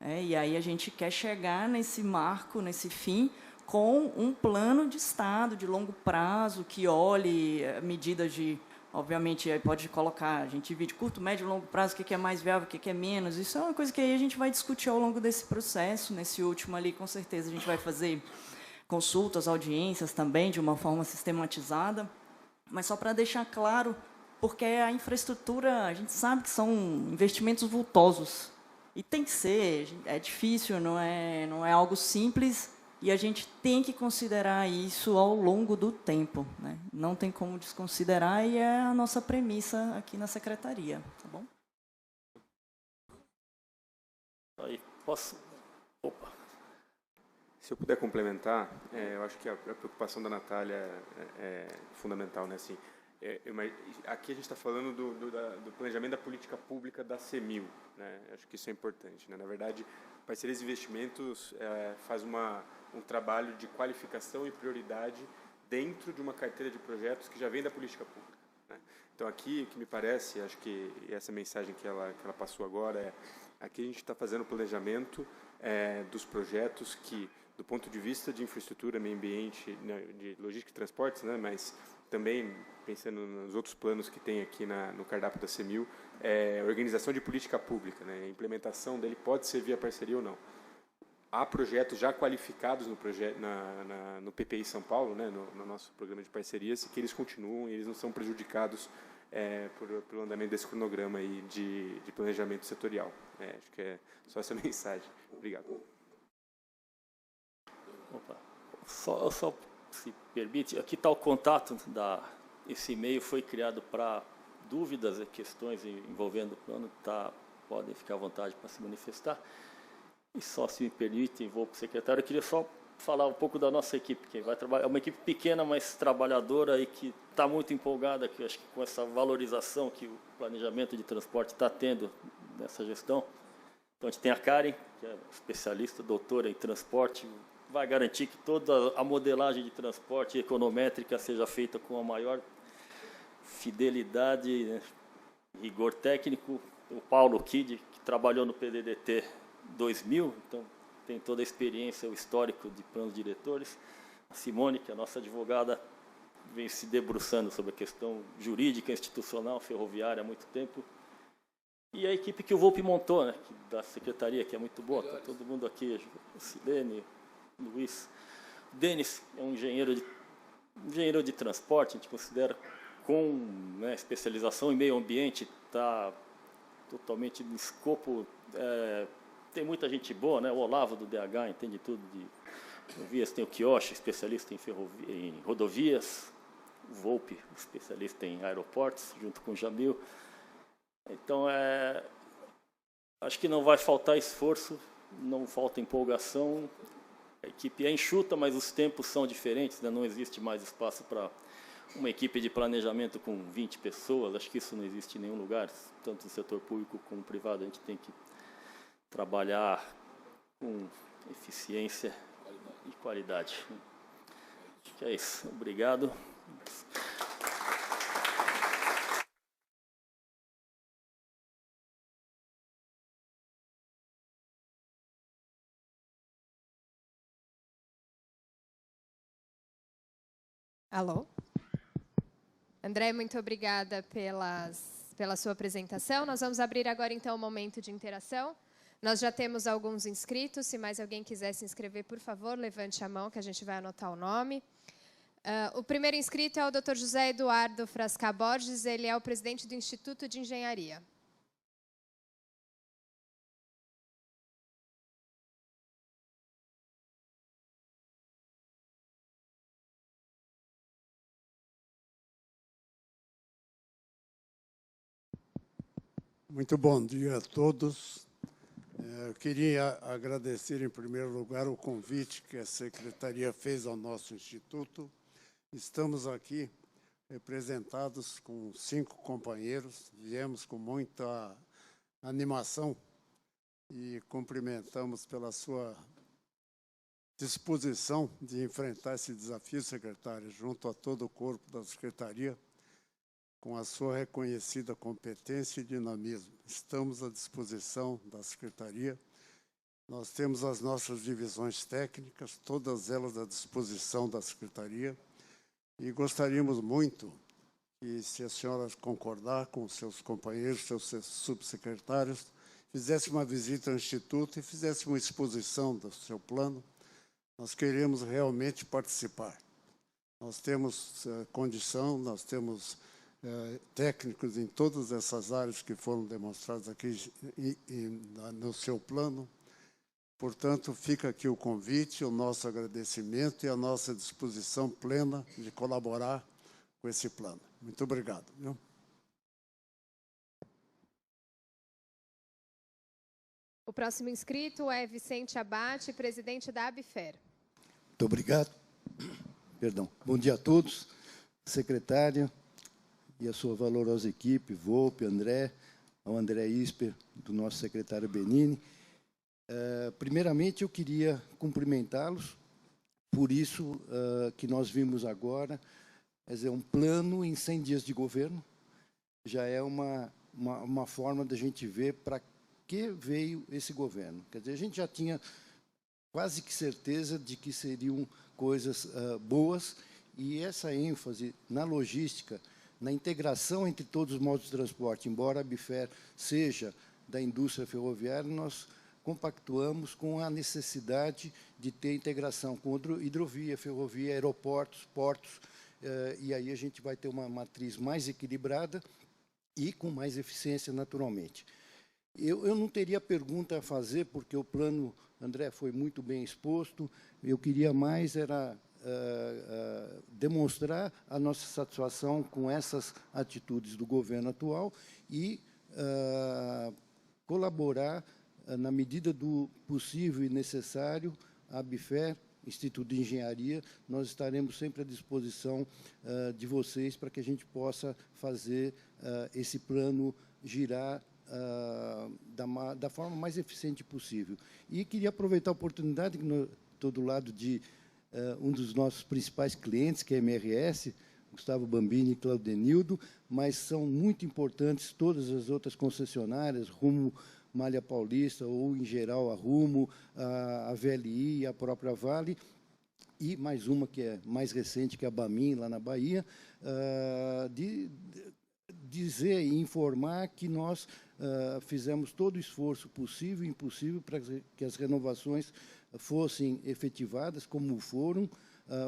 e aí a gente quer chegar nesse marco, nesse fim, com um plano de Estado, de longo prazo, que olhe medidas de... Obviamente, aí pode colocar, a gente divide curto, médio e longo prazo, o que é mais viável, o que é menos. Isso é uma coisa que aí a gente vai discutir ao longo desse processo. Nesse último ali, com certeza, a gente vai fazer consultas, audiências também, de uma forma sistematizada. Mas só para deixar claro, porque a infraestrutura, a gente sabe que são investimentos vultosos. E tem que ser, é difícil, não é algo simples, e a gente tem que considerar isso ao longo do tempo, né? Não tem como desconsiderar, e é a nossa premissa aqui na Secretaria. Tá bom? Aí, posso... Opa. Se eu puder complementar, eu acho que a preocupação da Natália é fundamental, né? Assim, aqui a gente está falando do planejamento da política pública da CEMIL, né? Acho que isso é importante, né? Na verdade, Parcerias de Investimentos faz um trabalho de qualificação e prioridade dentro de uma carteira de projetos que já vem da política pública, né? Então, aqui, o que me parece, acho que essa mensagem que ela passou agora aqui a gente está fazendo o planejamento dos projetos que, do ponto de vista de infraestrutura, meio ambiente, né, de logística e transportes, né, mas também pensando nos outros planos que tem aqui no cardápio da CEMIL, organização de política pública, né, a implementação dele pode ser via parceria ou não. Há projetos já qualificados no PPI São Paulo, né, no nosso programa de parcerias, que eles continuam e eles não são prejudicados pelo andamento desse cronograma aí de planejamento setorial. Acho que é só essa mensagem. Obrigado. Opa. Só se permite, aqui está o contato esse e-mail foi criado para dúvidas e questões envolvendo o plano, podem ficar à vontade para se manifestar. E só se me permite, vou para o secretário, eu queria só falar um pouco da nossa equipe, que vai trabalhar, é uma equipe pequena, mas trabalhadora e que está muito empolgada, que eu acho que com essa valorização que o planejamento de transporte está tendo nessa gestão. Então, a gente tem a Karen, que é especialista, doutora em transporte, vai garantir que toda a modelagem de transporte econométrica seja feita com a maior fidelidade, né, rigor técnico. O Paulo Kid, que trabalhou no PDDT 2000, então tem toda a experiência, o histórico de planos diretores. A Simone, que é a nossa advogada, vem se debruçando sobre a questão jurídica, institucional, ferroviária há muito tempo. E a equipe que o Volpe montou, né, da secretaria, que é muito boa, tá todo mundo aqui, Silene, Luiz. Denis é um engenheiro de transporte, a gente considera com, né, especialização em meio ambiente, está totalmente no escopo. Tem muita gente boa, né? O Olavo do DH entende tudo de ferrovias, tem o Kiyoshi, especialista em rodovias, o Volpe, especialista em aeroportos, junto com o Jamil. Então, acho que não vai faltar esforço, não falta empolgação. A equipe é enxuta, mas os tempos são diferentes, né? Não existe mais espaço para uma equipe de planejamento com 20 pessoas. Acho que isso não existe em nenhum lugar, tanto no setor público como privado. A gente tem que trabalhar com eficiência e qualidade. Acho que é isso. Obrigado. Alô? André, muito obrigada pela sua apresentação. Nós vamos abrir agora, então, o momento de interação. Nós já temos alguns inscritos. Se mais alguém quiser se inscrever, por favor, levante a mão, que a gente vai anotar o nome. O primeiro inscrito é o Dr. José Eduardo Frasca Borges. Ele é o presidente do Instituto de Engenharia. Muito bom dia a todos. Eu queria agradecer, em primeiro lugar, o convite que a Secretaria fez ao nosso Instituto. Estamos aqui representados com 5 companheiros, viemos com muita animação e cumprimentamos pela sua disposição de enfrentar esse desafio, secretário, junto a todo o corpo da Secretaria, com a sua reconhecida competência e dinamismo. Estamos à disposição da Secretaria. Nós temos as nossas divisões técnicas, todas elas à disposição da Secretaria. E gostaríamos muito que, se a senhora concordar com seus companheiros, seus subsecretários, fizesse uma visita ao Instituto e fizesse uma exposição do seu plano. Nós queremos realmente participar. Nós temos condição, nós temos técnicos em todas essas áreas que foram demonstradas aqui no seu plano. Portanto, fica aqui o convite, o nosso agradecimento e a nossa disposição plena de colaborar com esse plano. Muito obrigado. Viu? O próximo inscrito é Vicente Abate, presidente da Abifer. Muito obrigado. Perdão. Bom dia a todos, secretária e a sua valorosa equipe, Volpe, André, ao André Isper, do nosso secretário Benini. Primeiramente, eu queria cumprimentá-los por isso que nós vimos agora, quer dizer, um plano em 100 dias de governo, já é uma forma da gente ver para que veio esse governo. Quer dizer, a gente já tinha quase que certeza de que seriam coisas boas, e essa ênfase na logística, na integração entre todos os modos de transporte, embora a Abifer seja da indústria ferroviária, nós compactuamos com a necessidade de ter integração com hidrovia, ferrovia, aeroportos, portos, e aí a gente vai ter uma matriz mais equilibrada e com mais eficiência, naturalmente. Eu não teria pergunta a fazer, porque o plano, André, foi muito bem exposto. Eu queria mais era demonstrar a nossa satisfação com essas atitudes do governo atual e colaborar, na medida do possível e necessário, a ABFER, Instituto de Engenharia. Nós estaremos sempre à disposição de vocês para que a gente possa fazer esse plano girar da forma mais eficiente possível. E queria aproveitar a oportunidade que estou do lado de um dos nossos principais clientes, que é a MRS, Gustavo Bambini e Claudenildo, mas são muito importantes todas as outras concessionárias, Rumo, Malha Paulista, ou, em geral, a Rumo, a VLI e a própria Vale, e mais uma que é mais recente, que é a Bamin, lá na Bahia, de dizer e informar que nós fizemos todo o esforço possível e impossível para que as renovações fossem efetivadas, como foram.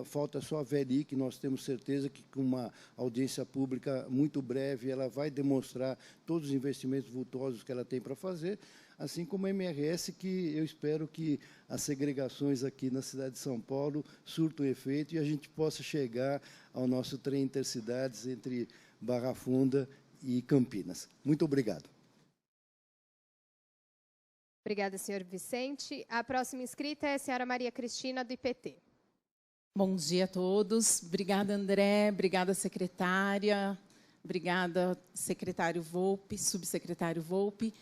Falta só a VLI, que nós temos certeza que, com uma audiência pública muito breve, ela vai demonstrar todos os investimentos vultosos que ela tem para fazer, assim como a MRS, que eu espero que as segregações aqui na cidade de São Paulo surtam efeito e a gente possa chegar ao nosso trem intercidades entre Barra Funda e Campinas. Muito obrigado. Obrigada, senhor Vicente. A próxima inscrita é a senhora Maria Cristina, do IPT. Bom dia a todos. Obrigada, André. Obrigada, secretária. Obrigada, secretário Volpe, subsecretário Volpe.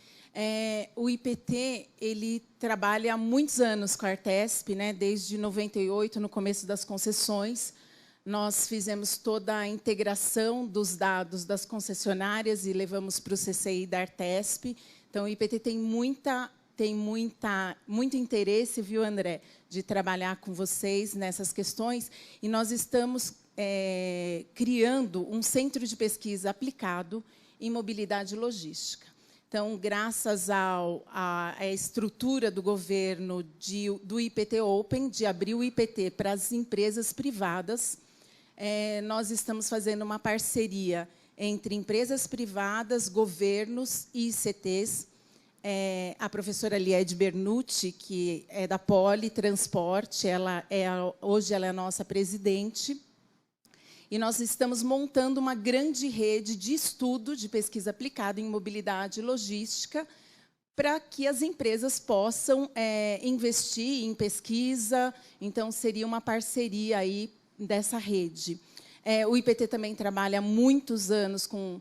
O IPT ele trabalha há muitos anos com a Artesp, né? Desde 98, no começo das concessões. Nós fizemos toda a integração dos dados das concessionárias e levamos para o CCI da Artesp. Então, o IPT tem muito interesse, viu, André, de trabalhar com vocês nessas questões. E nós estamos criando um centro de pesquisa aplicado em mobilidade logística. Então, graças à estrutura do governo do IPT Open, de abrir o IPT para as empresas privadas, nós estamos fazendo uma parceria entre empresas privadas, governos e ICTs. A professora Liede Bernucci, que é da Poli Transporte, hoje ela é a nossa presidente, e nós estamos montando uma grande rede de estudo de pesquisa aplicada em mobilidade logística para que as empresas possam investir em pesquisa. Então, seria uma parceria aí dessa rede. O IPT também trabalha há muitos anos com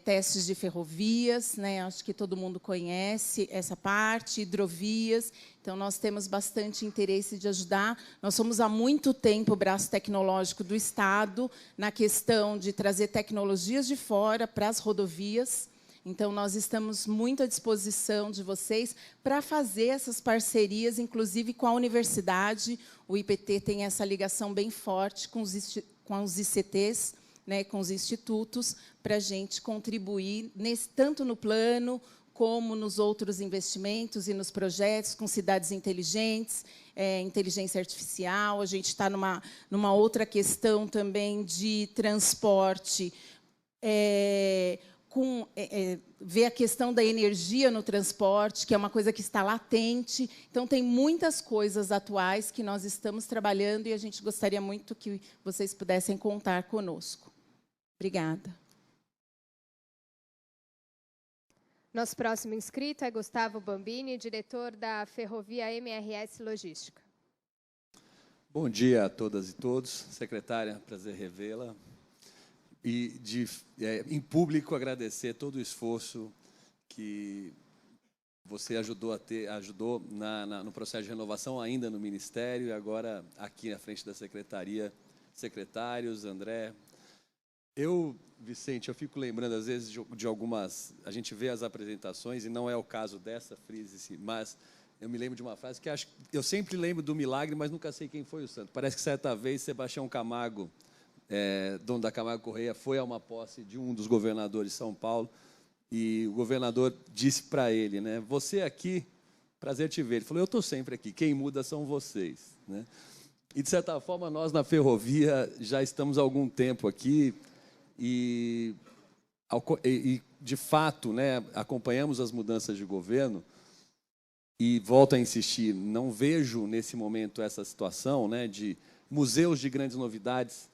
testes de ferrovias, né? Acho que todo mundo conhece essa parte, hidrovias. Então, nós temos bastante interesse de ajudar. Nós somos, há muito tempo, o braço tecnológico do Estado na questão de trazer tecnologias de fora para as rodovias. Então, nós estamos muito à disposição de vocês para fazer essas parcerias, inclusive com a universidade. O IPT tem essa ligação bem forte com os ICTs, né, com os institutos, para a gente contribuir, tanto no plano, como nos outros investimentos e nos projetos, com cidades inteligentes, inteligência artificial. A gente está numa outra questão também de transporte, ver a questão da energia no transporte, que é uma coisa que está latente. Então, tem muitas coisas atuais que nós estamos trabalhando e a gente gostaria muito que vocês pudessem contar conosco. Obrigada. Nosso próximo inscrito é Gustavo Bambini, diretor da Ferrovia MRS Logística. Bom dia a todas e todos. Secretária, prazer revê-la. E, em público, agradecer todo o esforço que você ajudou no processo de renovação, ainda no Ministério, e agora aqui à frente da Secretaria, secretários, André. Vicente, eu fico lembrando, às vezes, de algumas... A gente vê as apresentações, e não é o caso dessa, frise-se, mas eu me lembro de uma frase que eu sempre lembro do milagre, mas nunca sei quem foi o santo. Parece que, certa vez, Sebastião Camargo, dono da Camargo Correia, foi a uma posse de um dos governadores de São Paulo, e o governador disse para ele, né, você aqui, prazer te ver. Ele falou, eu estou sempre aqui, quem muda são vocês. Né? E, de certa forma, nós, na ferrovia, já estamos há algum tempo aqui, e de fato, né, acompanhamos as mudanças de governo e, volto a insistir, não vejo nesse momento essa situação, né, de museus de grandes novidades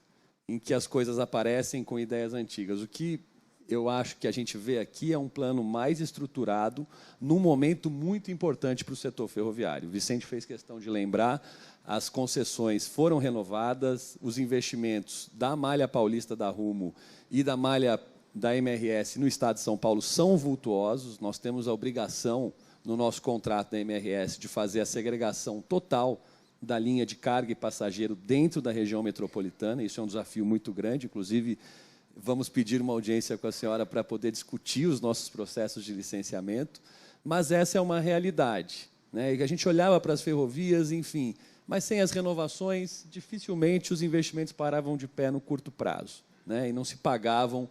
em que as coisas aparecem com ideias antigas. O que eu acho que a gente vê aqui é um plano mais estruturado num momento muito importante para o setor ferroviário. O Vicente fez questão de lembrar, as concessões foram renovadas, os investimentos da malha paulista da Rumo e da malha da MRS no estado de São Paulo são vultuosos. Nós temos a obrigação, no nosso contrato da MRS, de fazer a segregação total da linha de carga e passageiro dentro da região metropolitana. Isso é um desafio muito grande, inclusive vamos pedir uma audiência com a senhora para poder discutir os nossos processos de licenciamento, mas essa é uma realidade, né? E a gente olhava para as ferrovias, enfim, mas sem as renovações, dificilmente os investimentos paravam de pé no curto prazo, né? E não se pagavam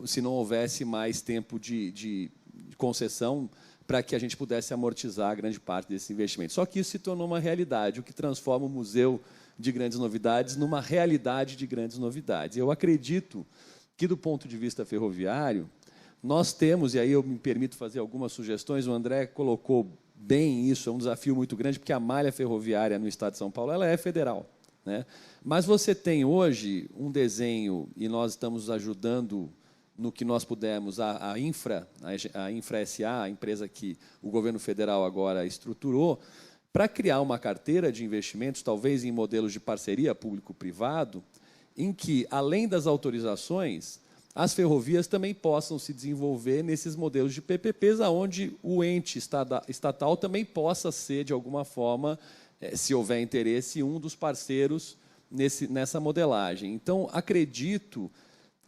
se não houvesse mais tempo de concessão para que a gente pudesse amortizar grande parte desse investimento. Só que isso se tornou uma realidade, o que transforma o Museu de Grandes Novidades numa realidade de grandes novidades. Eu acredito que, do ponto de vista ferroviário, nós temos, e aí eu me permito fazer algumas sugestões, o André colocou bem isso, é um desafio muito grande, porque a malha ferroviária no estado de São Paulo ela é federal, né? Mas você tem hoje um desenho, e nós estamos ajudando no que nós pudermos, a Infra SA, a empresa que o governo federal agora estruturou, para criar uma carteira de investimentos, talvez em modelos de parceria público-privado, em que, além das autorizações, as ferrovias também possam se desenvolver nesses modelos de PPPs, onde o ente estatal também possa ser, de alguma forma, se houver interesse, um dos parceiros nessa modelagem. Então, acredito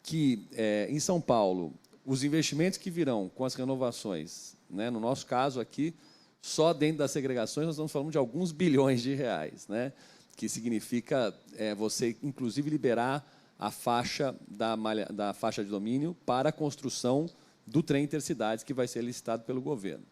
que, em São Paulo, os investimentos que virão com as renovações, né, no nosso caso aqui, só dentro das segregações, nós estamos falando de alguns bilhões de reais, né, que significa você, inclusive, liberar a faixa da faixa de domínio para a construção do trem intercidades, que vai ser licitado pelo governo,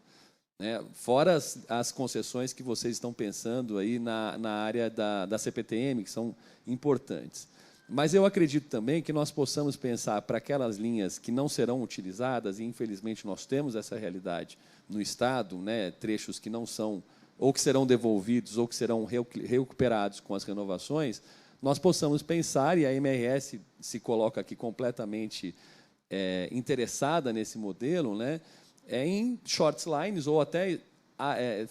né? Fora as concessões que vocês estão pensando aí na área da CPTM, que são importantes. Mas eu acredito também que nós possamos pensar para aquelas linhas que não serão utilizadas, e infelizmente nós temos essa realidade no Estado, né, trechos que não são, ou que serão devolvidos, ou que serão recuperados com as renovações, nós possamos pensar, e a MRS se coloca aqui completamente interessada nesse modelo, né, em short lines ou até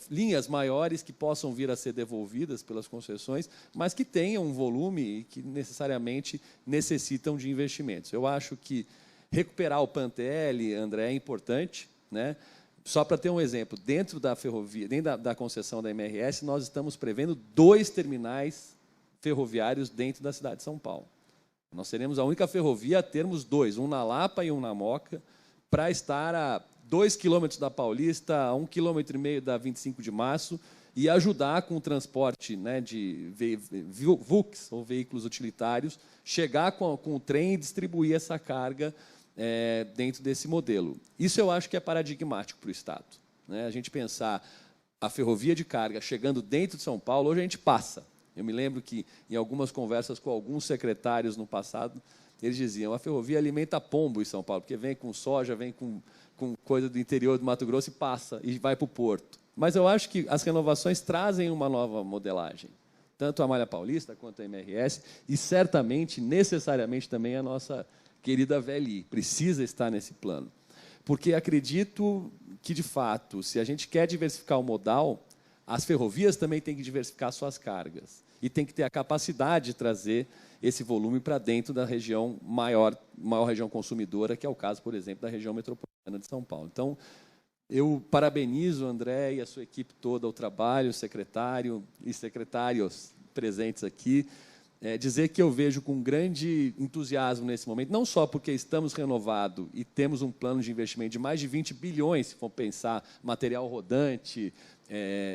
linhas maiores que possam vir a ser devolvidas pelas concessões, mas que tenham um volume e que necessariamente necessitam de investimentos. Eu acho que recuperar o PAN-TL, André, é importante, né? Só para ter um exemplo, dentro da ferrovia, dentro da concessão da MRS, nós estamos prevendo 2 terminais ferroviários dentro da cidade de São Paulo. Nós seremos a única ferrovia a termos 2, um na Lapa e um na Moca, para estar a 2 quilômetros da Paulista, a 1,5 quilômetro da 25 de Março, e ajudar com o transporte, né, de VUCs, ou veículos utilitários, chegar com o trem e distribuir essa carga dentro desse modelo. Isso eu acho que é paradigmático para o Estado, né? A gente pensar a ferrovia de carga chegando dentro de São Paulo, hoje a gente passa. Eu me lembro que, em algumas conversas com alguns secretários no passado, eles diziam, a ferrovia alimenta pombo em São Paulo, porque vem com soja, vem com coisa do interior do Mato Grosso e passa, e vai para o porto. Mas eu acho que as renovações trazem uma nova modelagem, tanto a Malha Paulista quanto a MRS, e certamente, necessariamente, também a nossa querida VLI precisa estar nesse plano. Porque acredito que, de fato, se a gente quer diversificar o modal, as ferrovias também têm que diversificar suas cargas e tem que ter a capacidade de trazer esse volume para dentro da região maior região consumidora, que é o caso, por exemplo, da região metropolitana de São Paulo. Então, eu parabenizo o André e a sua equipe toda, o trabalho, o secretário e secretários presentes aqui. Dizer que eu vejo com grande entusiasmo nesse momento, não só porque estamos renovados e temos um plano de investimento de mais de 20 bilhões, se for pensar material rodante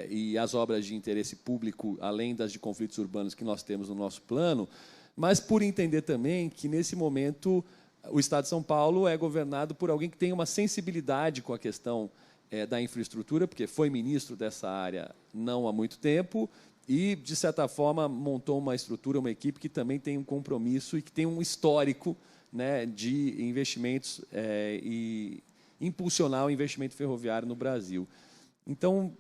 e as obras de interesse público, além das de conflitos urbanos que nós temos no nosso plano, mas por entender também que, nesse momento, o Estado de São Paulo é governado por alguém que tem uma sensibilidade com a questão da infraestrutura, porque foi ministro dessa área não há muito tempo, e, de certa forma, montou uma estrutura, uma equipe que também tem um compromisso e que tem um histórico, né, de investimentos e impulsionar o investimento ferroviário no Brasil. Então,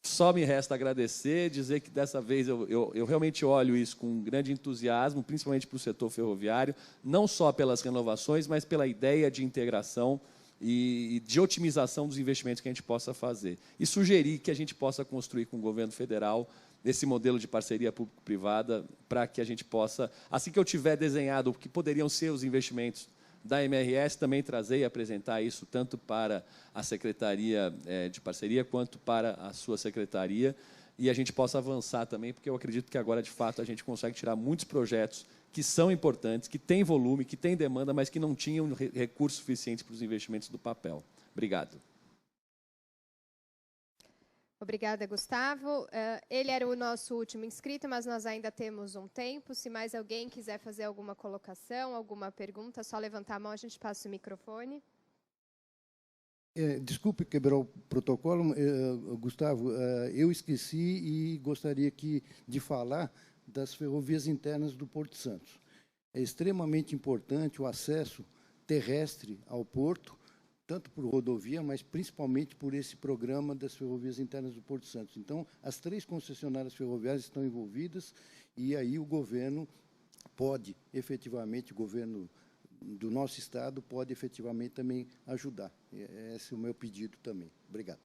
só me resta agradecer, dizer que dessa vez eu realmente olho isso com um grande entusiasmo, principalmente para o setor ferroviário, não só pelas renovações, mas pela ideia de integração e de otimização dos investimentos que a gente possa fazer. E sugerir que a gente possa construir com o governo federal esse modelo de parceria público-privada para que a gente possa, assim que eu tiver desenhado o que poderiam ser os investimentos da MRS, também trazer e apresentar isso tanto para a Secretaria de Parceria quanto para a sua Secretaria, e a gente possa avançar também, porque eu acredito que agora, de fato, a gente consegue tirar muitos projetos que são importantes, que têm volume, que têm demanda, mas que não tinham recursos suficientes para os investimentos do papel. Obrigado. Obrigada, Gustavo. Ele era o nosso último inscrito, mas nós ainda temos um tempo. Se mais alguém quiser fazer alguma colocação, alguma pergunta, é só levantar a mão, a gente passa o microfone. Desculpe quebrar o protocolo, Gustavo, eu esqueci e gostaria de falar das ferrovias internas do Porto Santos. É extremamente importante o acesso terrestre ao porto, tanto por rodovia, mas principalmente por esse programa das ferrovias internas do Porto Santos. Então, as 3 concessionárias ferroviárias estão envolvidas e aí o governo pode, efetivamente, o governo do nosso Estado pode, efetivamente, também ajudar. Esse é o meu pedido também. Obrigado.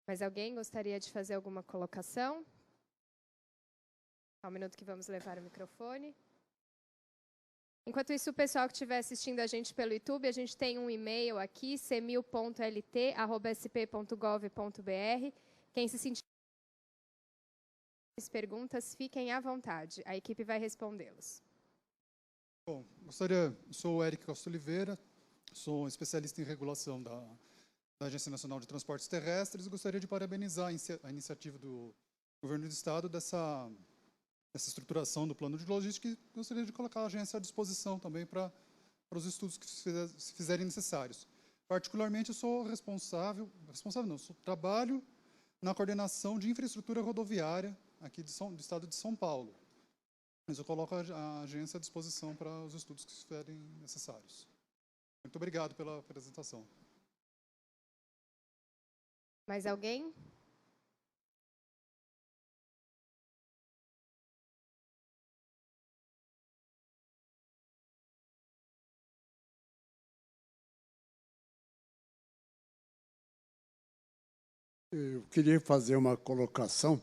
Mais alguém gostaria de fazer alguma colocação? Só um minuto que vamos levar o microfone. Enquanto isso, o pessoal que estiver assistindo a gente pelo YouTube, a gente tem um e-mail aqui, cemil.lt@sp.gov.br. Quem se sentir perguntas, fiquem à vontade. A equipe vai respondê-los. Bom, sou o Eric Costa Oliveira, sou especialista em regulação da Agência Nacional de Transportes Terrestres e gostaria de parabenizar a iniciativa do Governo do Estado dessa estruturação do plano de logística e gostaria de colocar a agência à disposição também para os estudos que se fizerem necessários. Particularmente, eu sou trabalho na coordenação de infraestrutura rodoviária aqui do Estado de São Paulo. Mas eu coloco a agência à disposição para os estudos que se fizerem necessários. Muito obrigado pela apresentação. Mais alguém? Eu queria fazer uma colocação,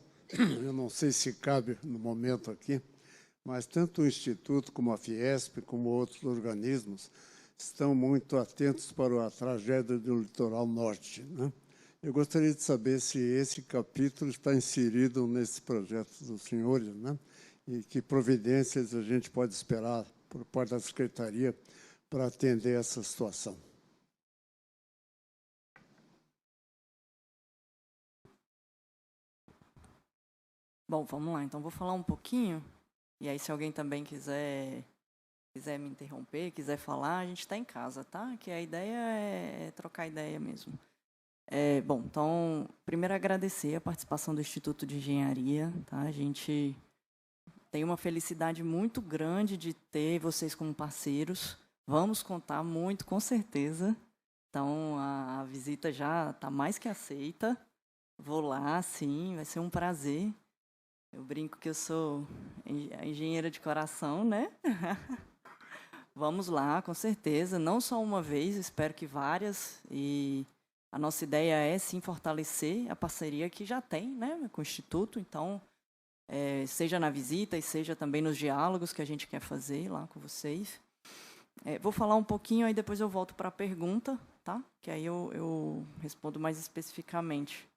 eu não sei se cabe no momento aqui, mas tanto o Instituto como a Fiesp, como outros organismos, estão muito atentos para a tragédia do litoral norte, né? Eu gostaria de saber se esse capítulo está inserido nesse projeto dos senhores, né? E que providências a gente pode esperar por parte da Secretaria para atender essa situação. Bom, vamos lá. Então, vou falar um pouquinho. E aí, se alguém também quiser me interromper, quiser falar, a gente está em casa, tá? Que a ideia é trocar ideia mesmo. Bom, então, primeiro agradecer a participação do Instituto de Engenharia, tá? A gente tem uma felicidade muito grande de ter vocês como parceiros. Vamos contar muito, com certeza. Então, a visita já está mais que aceita. Vou lá, sim, vai ser um prazer. Eu brinco que eu sou a engenheira de coração, né? Vamos lá, com certeza. Não só uma vez, espero que várias. E a nossa ideia é, sim, fortalecer a parceria que já tem, né, com o Instituto. Então, seja na visita e seja também nos diálogos que a gente quer fazer lá com vocês. Vou falar um pouquinho, aí depois eu volto para a pergunta, tá? Que aí eu respondo mais especificamente.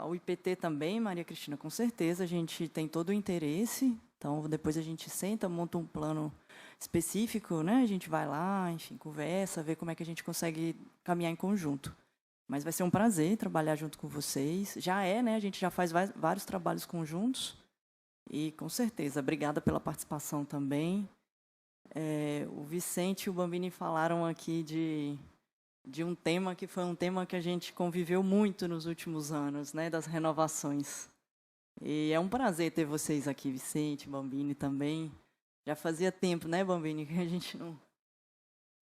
O IPT também, Maria Cristina, com certeza, a gente tem todo o interesse. Então, depois a gente senta, monta um plano específico, né? A gente vai lá, enfim, conversa, vê como é que a gente consegue caminhar em conjunto. Mas vai ser um prazer trabalhar junto com vocês. Já né? A gente já faz vários trabalhos conjuntos. E, com certeza, obrigada pela participação também. O Vicente e o Bambini falaram aqui de um tema que foi um tema que a gente conviveu muito nos últimos anos, né, das renovações. E é um prazer ter vocês aqui, Vicente, Bombini também. Já fazia tempo, né, Bombini, que a gente não...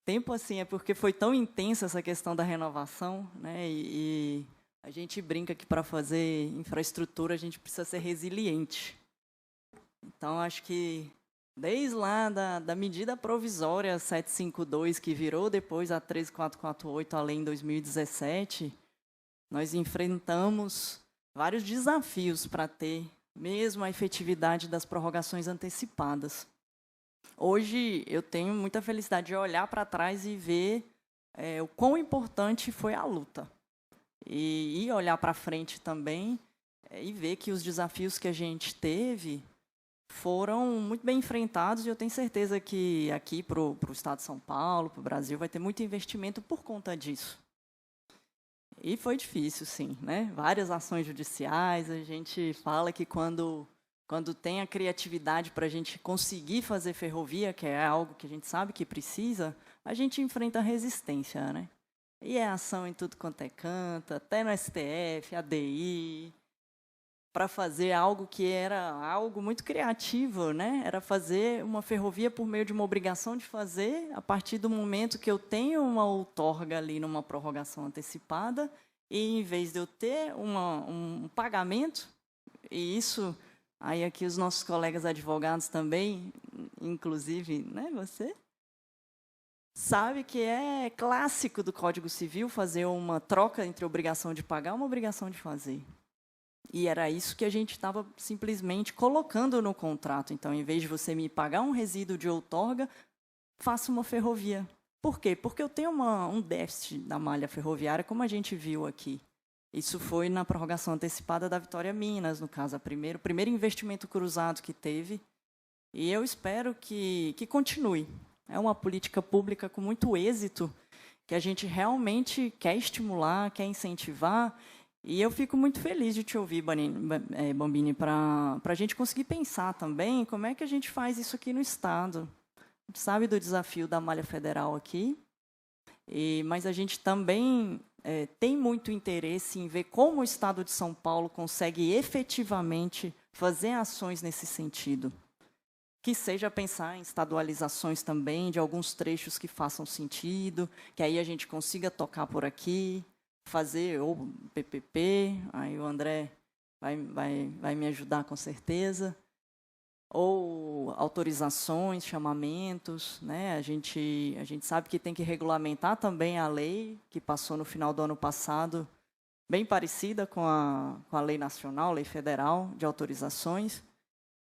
Tempo assim, é porque foi tão intensa essa questão da renovação, né, e a gente brinca que para fazer infraestrutura a gente precisa ser resiliente. Então, acho que desde lá da medida provisória 752, que virou depois a 13448, a lei em 2017, nós enfrentamos vários desafios para ter mesmo a efetividade das prorrogações antecipadas. Hoje, eu tenho muita felicidade de olhar para trás e ver o quão importante foi a luta. E olhar para frente também e ver que os desafios que a gente teve foram muito bem enfrentados, e eu tenho certeza que aqui para o Estado de São Paulo, para o Brasil, vai ter muito investimento por conta disso. E foi difícil, sim, né? Várias ações judiciais, a gente fala que quando tem a criatividade para a gente conseguir fazer ferrovia, que é algo que a gente sabe que precisa, a gente enfrenta a resistência, né? E é ação em tudo quanto é canto, até no STF, ADI, para fazer algo que era algo muito criativo, né? Era fazer uma ferrovia por meio de uma obrigação de fazer, a partir do momento que eu tenho uma outorga ali numa prorrogação antecipada, e em vez de eu ter um pagamento, e isso, aí aqui os nossos colegas advogados também, inclusive, né, você, sabe que é clássico do Código Civil fazer uma troca entre obrigação de pagar e uma obrigação de fazer. E era isso que a gente estava simplesmente colocando no contrato. Então, em vez de você me pagar um resíduo de outorga, faça uma ferrovia. Por quê? Porque eu tenho um déficit da malha ferroviária, como a gente viu aqui. Isso foi na prorrogação antecipada da Vitória Minas, no caso, o primeiro investimento cruzado que teve. E eu espero que continue. É uma política pública com muito êxito, que a gente realmente quer estimular, quer incentivar. E eu fico muito feliz de te ouvir, Bombini, para a gente conseguir pensar também como é que a gente faz isso aqui no Estado. A gente sabe do desafio da malha federal aqui, mas a gente também tem muito interesse em ver como o Estado de São Paulo consegue efetivamente fazer ações nesse sentido. Que seja pensar em estadualizações também, de alguns trechos que façam sentido, que aí a gente consiga tocar por aqui, fazer ou PPP, aí o André vai me ajudar com certeza, ou autorizações, chamamentos, né? A gente sabe que tem que regulamentar também a lei que passou no final do ano passado, bem parecida com a lei nacional, lei federal de autorizações.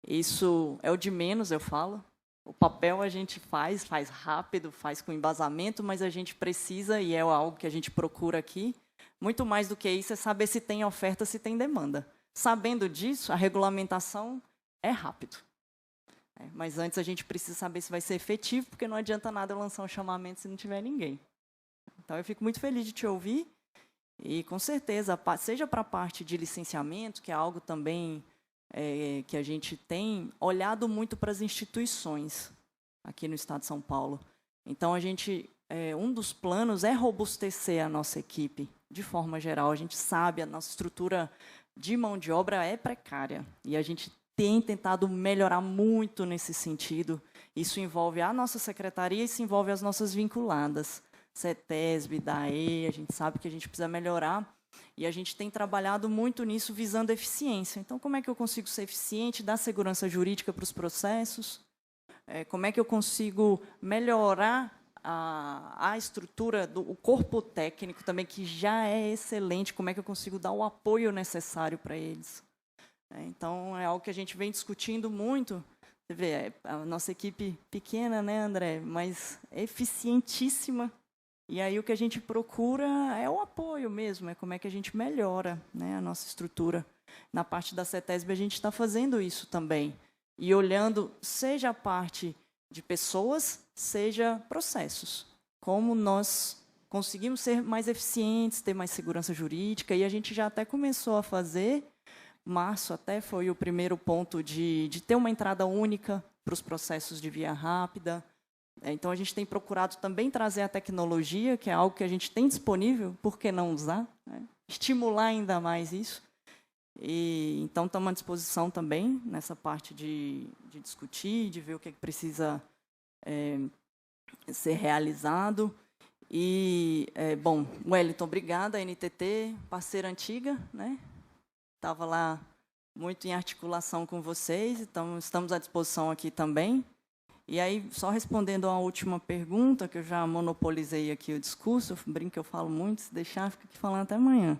Isso é o de menos, eu falo. O papel a gente faz rápido, faz com embasamento, mas a gente precisa, e é algo que a gente procura aqui, muito mais do que isso, é saber se tem oferta, se tem demanda. Sabendo disso, a regulamentação é rápido. Mas antes a gente precisa saber se vai ser efetivo, porque não adianta nada eu lançar um chamamento se não tiver ninguém. Então, eu fico muito feliz de te ouvir, e com certeza, seja para a parte de licenciamento, que é algo também que a gente tem olhado muito para as instituições aqui no Estado de São Paulo. Então, um dos planos é robustecer a nossa equipe, de forma geral. A gente sabe, a nossa estrutura de mão de obra é precária, e a gente tem tentado melhorar muito nesse sentido. Isso envolve a nossa secretaria e isso envolve as nossas vinculadas, CETESB, DAE, a gente sabe que a gente precisa melhorar. E a gente tem trabalhado muito nisso, visando eficiência. Então, como é que eu consigo ser eficiente, dar segurança jurídica para os processos? Como é que eu consigo melhorar a estrutura, o corpo técnico também, que já é excelente, como é que eu consigo dar o apoio necessário para eles? Então, é algo que a gente vem discutindo muito. Você vê, a nossa equipe pequena, né, André, mas eficientíssima. E aí o que a gente procura é o apoio mesmo, é como é que a gente melhora, né, a nossa estrutura. Na parte da CETESB a gente está fazendo isso também. E olhando, seja a parte de pessoas, seja processos. Como nós conseguimos ser mais eficientes, ter mais segurança jurídica, e a gente já até começou a fazer, março até foi o primeiro ponto de ter uma entrada única para os processos de via rápida, Então, a gente tem procurado também trazer a tecnologia, que é algo que a gente tem disponível, por que não usar? Né? Estimular ainda mais isso. E, então, estamos à disposição também nessa parte de discutir, de ver o que precisa ser realizado. E, bom, Wellington, obrigada, a NTT, parceira antiga, né? Estava lá muito em articulação com vocês, então estamos à disposição aqui também. E aí, só respondendo a última pergunta, que eu já monopolizei aqui o discurso, eu brinco que eu falo muito, se deixar, fica aqui falando até amanhã.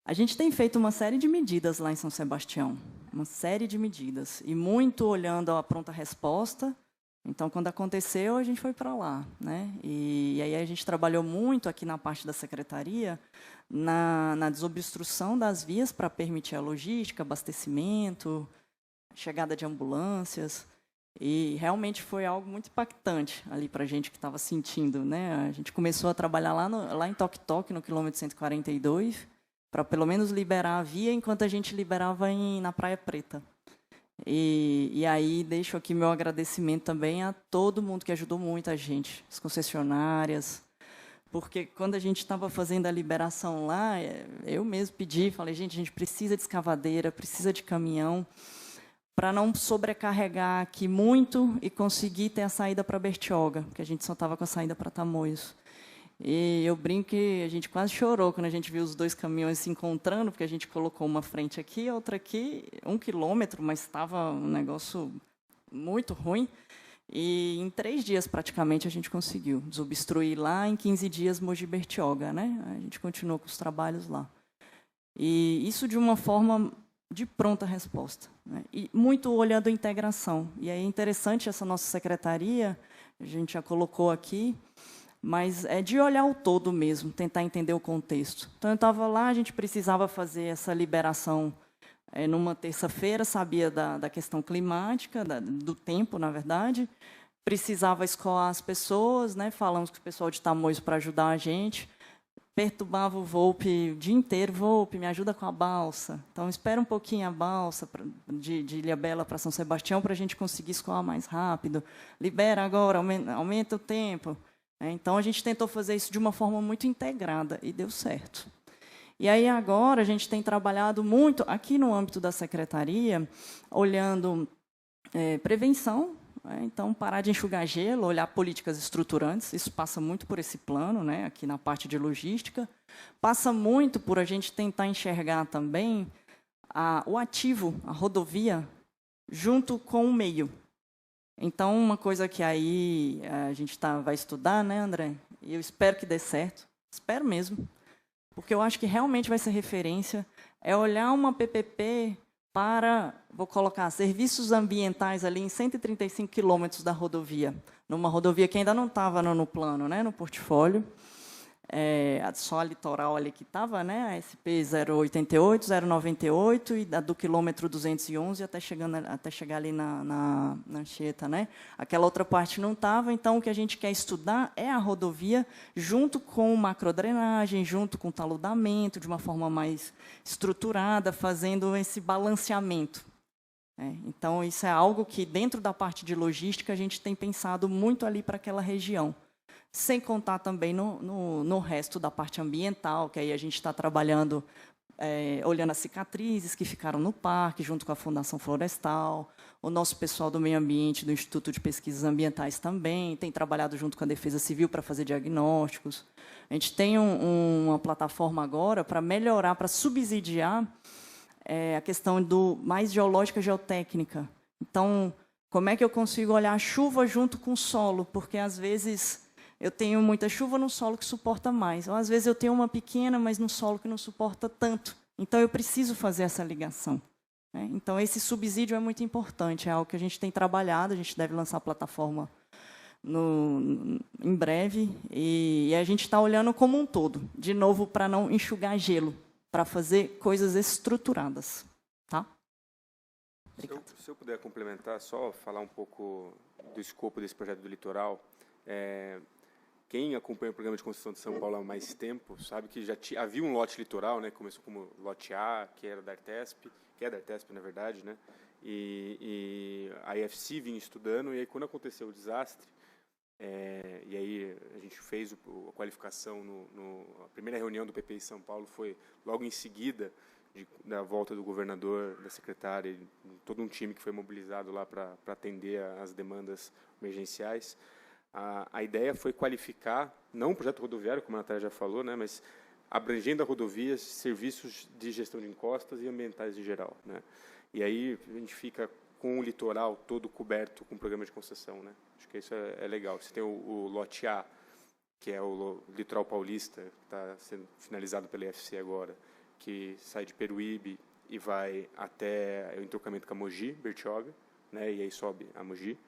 A gente tem feito uma série de medidas lá em São Sebastião, uma série de medidas, e muito olhando a pronta resposta. Então, quando aconteceu, a gente foi para lá, né? E aí a gente trabalhou muito aqui na parte da secretaria, na desobstrução das vias para permitir a logística, abastecimento, chegada de ambulâncias. E realmente foi algo muito impactante ali para a gente que estava sentindo, né? A gente começou a trabalhar lá em Toque-Toque, no quilômetro 142, para pelo menos liberar a via, enquanto a gente liberava na Praia Preta. E aí deixo aqui meu agradecimento também a todo mundo que ajudou muito a gente, as concessionárias, porque quando a gente estava fazendo a liberação lá, eu mesmo pedi, falei, gente, a gente precisa de escavadeira, precisa de caminhão, para não sobrecarregar aqui muito e conseguir ter a saída para Bertioga, porque a gente só estava com a saída para Tamoios. E eu brinco que a gente quase chorou quando a gente viu os dois caminhões se encontrando, porque a gente colocou uma frente aqui, outra aqui, 1 quilômetro, mas estava um negócio muito ruim. E em 3 dias, praticamente, a gente conseguiu desobstruir lá, em 15 dias, Mogi Bertioga, né? A gente continuou com os trabalhos lá. E isso de uma forma de pronta resposta, né? E muito olhando a integração. E é interessante essa nossa secretaria, a gente já colocou aqui, mas é de olhar o todo mesmo, tentar entender o contexto. Então, eu estava lá, a gente precisava fazer essa liberação numa terça-feira, sabia da questão climática, do tempo, na verdade, precisava escoar as pessoas, né? Falamos com o pessoal de Tamoios para ajudar a gente, perturbava o Volpe o dia inteiro, Volpe, me ajuda com a balsa. Então, espera um pouquinho a balsa de Ilhabela para São Sebastião para a gente conseguir escoar mais rápido. Libera agora, aumenta o tempo. Então, a gente tentou fazer isso de uma forma muito integrada e deu certo. E aí, agora, a gente tem trabalhado muito, aqui no âmbito da secretaria, olhando prevenção, né? Então, parar de enxugar gelo, olhar políticas estruturantes, isso passa muito por esse plano, né? Aqui na parte de logística. Passa muito por a gente tentar enxergar também o ativo, a rodovia, junto com o meio. Então, uma coisa que aí a gente vai estudar, né, André? E eu espero que dê certo, espero mesmo, porque eu acho que realmente vai ser referência, é olhar uma PPP para, vou colocar, serviços ambientais ali em 135 quilômetros da rodovia, numa rodovia que ainda não estava no plano, né, no portfólio, só a litoral ali que estava, né, a SP 088, 098 e do quilômetro 211 até chegar ali na Anchieta, né? Aquela outra parte não estava, então o que a gente quer estudar é a rodovia junto com macrodrenagem, junto com taludamento, de uma forma mais estruturada, fazendo esse balanceamento. Então, isso é algo que, dentro da parte de logística, a gente tem pensado muito ali para aquela região. Sem contar também no resto da parte ambiental, que aí a gente está trabalhando, olhando as cicatrizes que ficaram no parque, junto com a Fundação Florestal, o nosso pessoal do meio ambiente, do Instituto de Pesquisas Ambientais também, tem trabalhado junto com a Defesa Civil para fazer diagnósticos. A gente tem uma plataforma agora para melhorar, para subsidiar a questão mais geológica, geotécnica. Então, como é que eu consigo olhar a chuva junto com o solo? Porque, às vezes, eu tenho muita chuva no solo que suporta mais. Ou, às vezes, eu tenho uma pequena, mas no solo que não suporta tanto. Então, eu preciso fazer essa ligação. Então, esse subsídio é muito importante, é algo que a gente tem trabalhado, a gente deve lançar a plataforma em breve, e a gente está olhando como um todo, de novo, para não enxugar gelo, para fazer coisas estruturadas. Tá? Se eu puder complementar, só falar um pouco do escopo desse projeto do litoral. Quem acompanha o programa de construção de São Paulo há mais tempo sabe que já havia um lote litoral, né? Começou como lote A, que era da Artesp, que é da Artesp, na verdade, né? E a IFC vinha estudando, e aí, quando aconteceu o desastre, E aí a gente fez a qualificação a primeira reunião do PPI São Paulo foi logo em seguida da volta do governador, da secretária, todo um time que foi mobilizado lá para atender as demandas emergenciais. A ideia foi qualificar, não um projeto rodoviário, como a Natália já falou, né, mas abrangendo a rodovias, serviços de gestão de encostas e ambientais em geral, né. E aí a gente fica com o litoral todo coberto com programa de concessão, né. Acho que isso é legal. Você tem o lote A, que é o litoral paulista, que está sendo finalizado pela IFC agora, que sai de Peruíbe e vai até o entrocamento com a Mogi, Bertioga, né, e aí sobe a Mogi.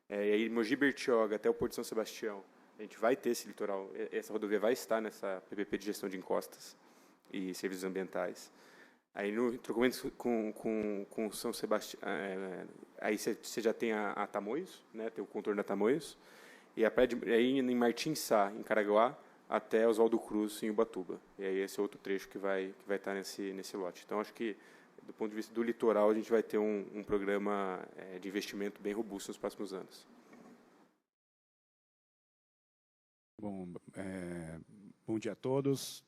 E aí Mogi, Bertioga até o Porto de São Sebastião, a gente vai ter esse litoral, essa rodovia vai estar nessa PPP de gestão de encostas e serviços ambientais. Aí no entrocamento com São Sebastião, aí você já tem a Tamoios, né, tem o contorno da Tamoios, e aí em Martim Sá, em Caraguá, até Oswaldo Cruz, em Ubatuba. E aí esse é outro trecho que vai estar nesse lote. Então, acho que, do ponto de vista do litoral, a gente vai ter um programa de investimento bem robusto nos próximos anos. Bom dia a todos.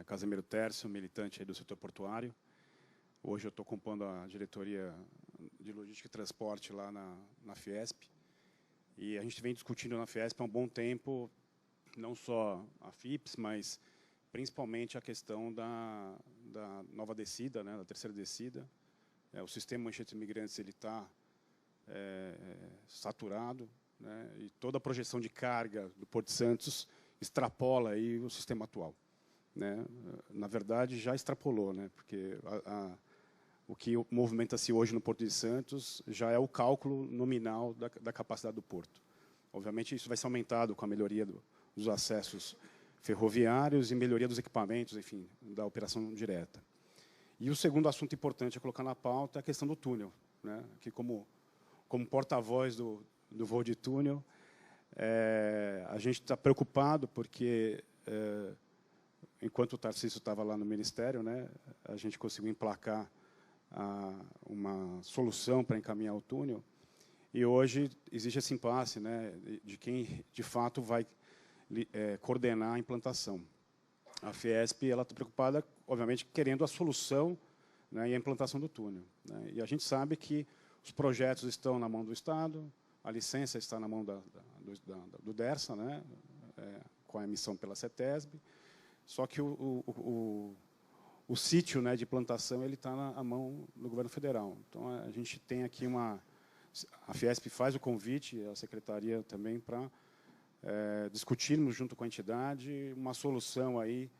Casimiro Tércio, militante aí do setor portuário. Hoje eu estou compondo a diretoria de logística e transporte lá na Fiesp. E a gente vem discutindo na Fiesp há um bom tempo, não só a FIPS, mas principalmente a questão da nova descida, né, da terceira descida. O sistema Manchetes Imigrantes está saturado, né, e toda a projeção de carga do Porto de Santos extrapola aí o sistema atual, né. Na verdade, já extrapolou, né, porque o que movimenta-se hoje no Porto de Santos já é o cálculo nominal da capacidade do porto. Obviamente, isso vai ser aumentado com a melhoria dos acessos ferroviários e melhoria dos equipamentos, enfim, da operação direta. E o segundo assunto importante a colocar na pauta é a questão do túnel, né? Que como porta-voz do voo de túnel, a gente está preocupado porque, enquanto o Tarcísio estava lá no Ministério, né, a gente conseguiu emplacar uma solução para encaminhar o túnel, e hoje existe esse impasse, né, de quem, de fato, vai coordenar a implantação. A Fiesp está preocupada, obviamente, querendo a solução, né, e a implantação do túnel, né, e a gente sabe que os projetos estão na mão do Estado, a licença está na mão do DERSA, né, com a emissão pela CETESB, só que o sítio, né, de plantação ele está na mão do governo federal. Então, a gente tem aqui a Fiesp faz o convite, a secretaria também, para discutirmos junto com a entidade uma solução aí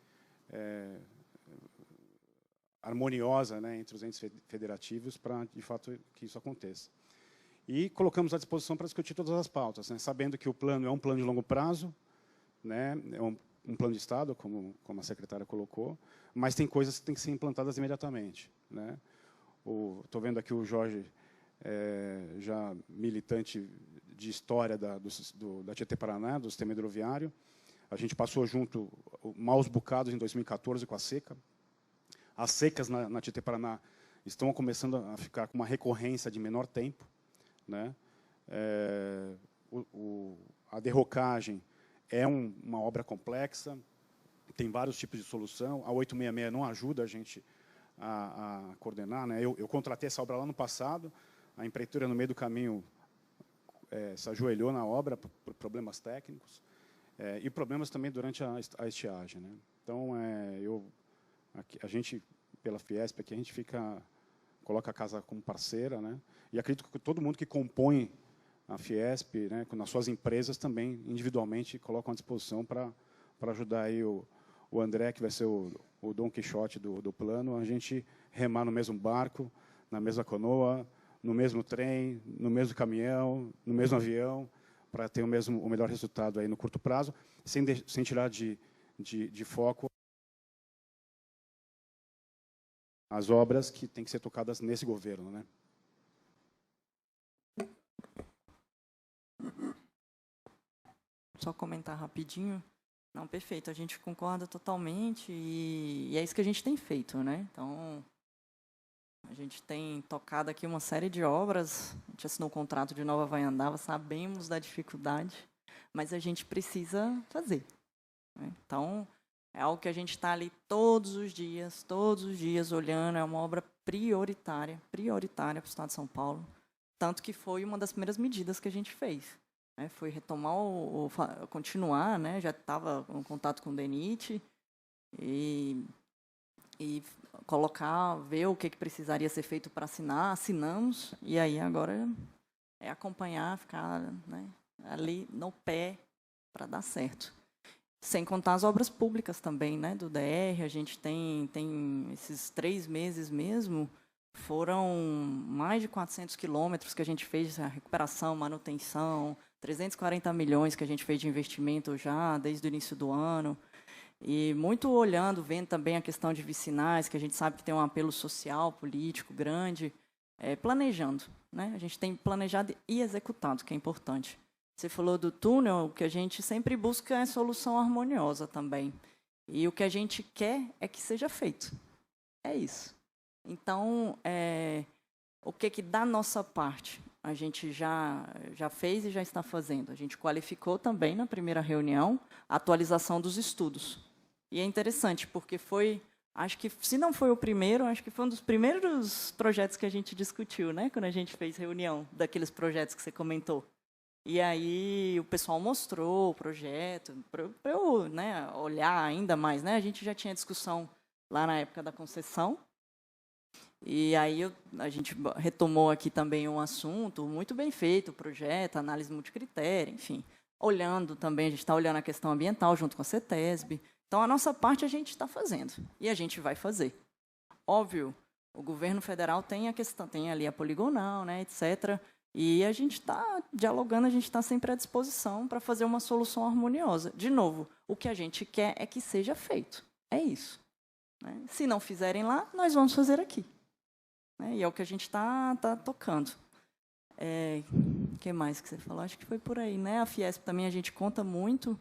harmoniosa, né, entre os entes federativos para, de fato, que isso aconteça. E colocamos à disposição para discutir todas as pautas, né, sabendo que o plano é um plano de longo prazo, né, é um plano de Estado, como a secretária colocou, mas tem coisas que têm que ser implantadas imediatamente, né. Estou vendo aqui o Jorge, já militante de história da Tietê Paraná, do sistema hidroviário. A gente passou junto maus bocados em 2014 com a seca. As secas na Tietê Paraná estão começando a ficar com uma recorrência de menor tempo, né. A derrocagem é uma obra complexa, tem vários tipos de solução. A 866 não ajuda a gente a coordenar, né. Eu contratei essa obra lá no passado, a empreiteira, no meio do caminho, se ajoelhou na obra por problemas técnicos, e problemas também durante a estiagem, né. Então, a gente, pela Fiesp, aqui, a gente coloca a casa como parceira, né, e acredito que todo mundo que compõe a Fiesp, né, nas suas empresas, também, individualmente, colocam à disposição para ajudar aí o André, que vai ser o Dom Quixote do plano, a gente remar no mesmo barco, na mesma canoa, no mesmo trem, no mesmo caminhão, no mesmo avião, para ter o melhor resultado aí no curto prazo, sem tirar de foco as obras que têm que ser tocadas nesse governo, né? Só comentar rapidinho. Não, perfeito, a gente concorda totalmente e é isso que a gente tem feito, né? Então, a gente tem tocado aqui uma série de obras, a gente assinou o contrato de Nova Vai Andava, sabemos da dificuldade, mas a gente precisa fazer, né? Então, é algo que a gente está ali todos os dias olhando, é uma obra prioritária para o Estado de São Paulo, tanto que foi uma das primeiras medidas que a gente fez, né? Foi retomar, continuar, né? Já estava em contato com o DENIT, e colocar, ver o que precisaria ser feito para assinar, assinamos, e aí agora é acompanhar, ficar, né, ali no pé para dar certo. Sem contar as obras públicas também, né, do DR, a gente tem esses 3 meses mesmo, foram mais de 400 quilômetros que a gente fez, a recuperação, manutenção, 340 milhões que a gente fez de investimento já desde o início do ano. E muito olhando, vendo também a questão de vicinais, que a gente sabe que tem um apelo social, político grande, planejando, né? A gente tem planejado e executado, que é importante. Você falou do túnel, o que a gente sempre busca é solução harmoniosa também. E o que a gente quer é que seja feito. É isso. Então, o que da nossa parte a gente já fez e já está fazendo? A gente qualificou também na primeira reunião a atualização dos estudos. E é interessante, porque foi, acho que, se não foi o primeiro, acho que foi um dos primeiros projetos que a gente discutiu, né? Quando a gente fez reunião daqueles projetos que você comentou. E aí o pessoal mostrou o projeto, para eu, né, olhar ainda mais, né? A gente já tinha discussão lá na época da concessão. E aí a gente retomou aqui também um assunto muito bem feito, o projeto, análise multicritério, enfim. Olhando também, a gente está olhando a questão ambiental junto com a CETESB. Então, a nossa parte a gente está fazendo, e a gente vai fazer. Óbvio, o governo federal tem a questão, tem ali a poligonal, né, etc., e a gente está dialogando, a gente está sempre à disposição para fazer uma solução harmoniosa. De novo, o que a gente quer é que seja feito. É isso, né? Se não fizerem lá, nós vamos fazer aqui, né? E é o que a gente está tocando. O que mais que você falou? Acho que foi por aí, né? A Fiesp também a gente conta muito.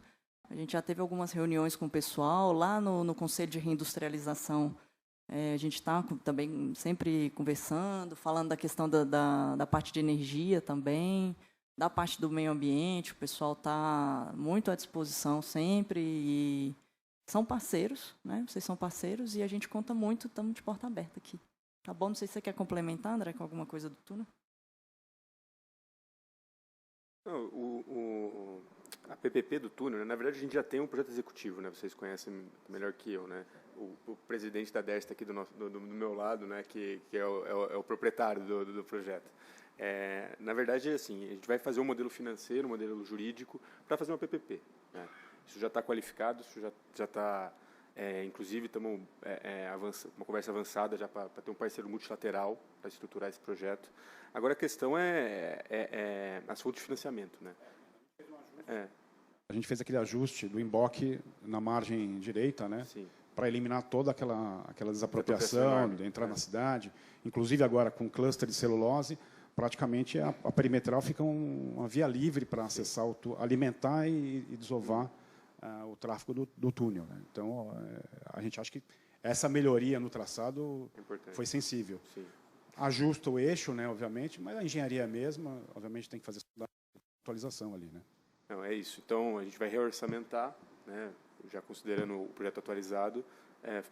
A gente já teve algumas reuniões com o pessoal lá no Conselho de Reindustrialização. A gente está também sempre conversando, falando da questão da parte de energia também, da parte do meio ambiente. O pessoal está muito à disposição sempre e são parceiros, né? Vocês são parceiros e a gente conta muito, estamos de porta aberta aqui. Tá bom? Não sei se você quer complementar, André, com alguma coisa do túnel. Não, a PPP do túnel, né, na verdade, a gente já tem um projeto executivo, né? Vocês conhecem melhor que eu, né? O presidente da DERST aqui do meu lado, né? Que é o proprietário do projeto. Na verdade, assim, a gente vai fazer um modelo financeiro, um modelo jurídico para fazer uma PPP, né? Isso já está qualificado, isso já está, inclusive, estamos uma conversa avançada já para ter um parceiro multilateral para estruturar esse projeto. Agora a questão é as fontes de financiamento, né? A gente fez aquele ajuste do emboque na margem direita, né? Para eliminar toda aquela desapropriação, de entrar na cidade. Inclusive agora com o cluster de celulose, praticamente a perimetral fica uma via livre para acessar, alimentar e desovar o tráfego do túnel, né? Então, a gente acha que essa melhoria no traçado foi sensível. Sim. Ajusta o eixo, né, obviamente, mas a engenharia é a mesma, obviamente tem que fazer a atualização ali, né? Não, é isso. Então, a gente vai reorçamentar, né, já considerando o projeto atualizado,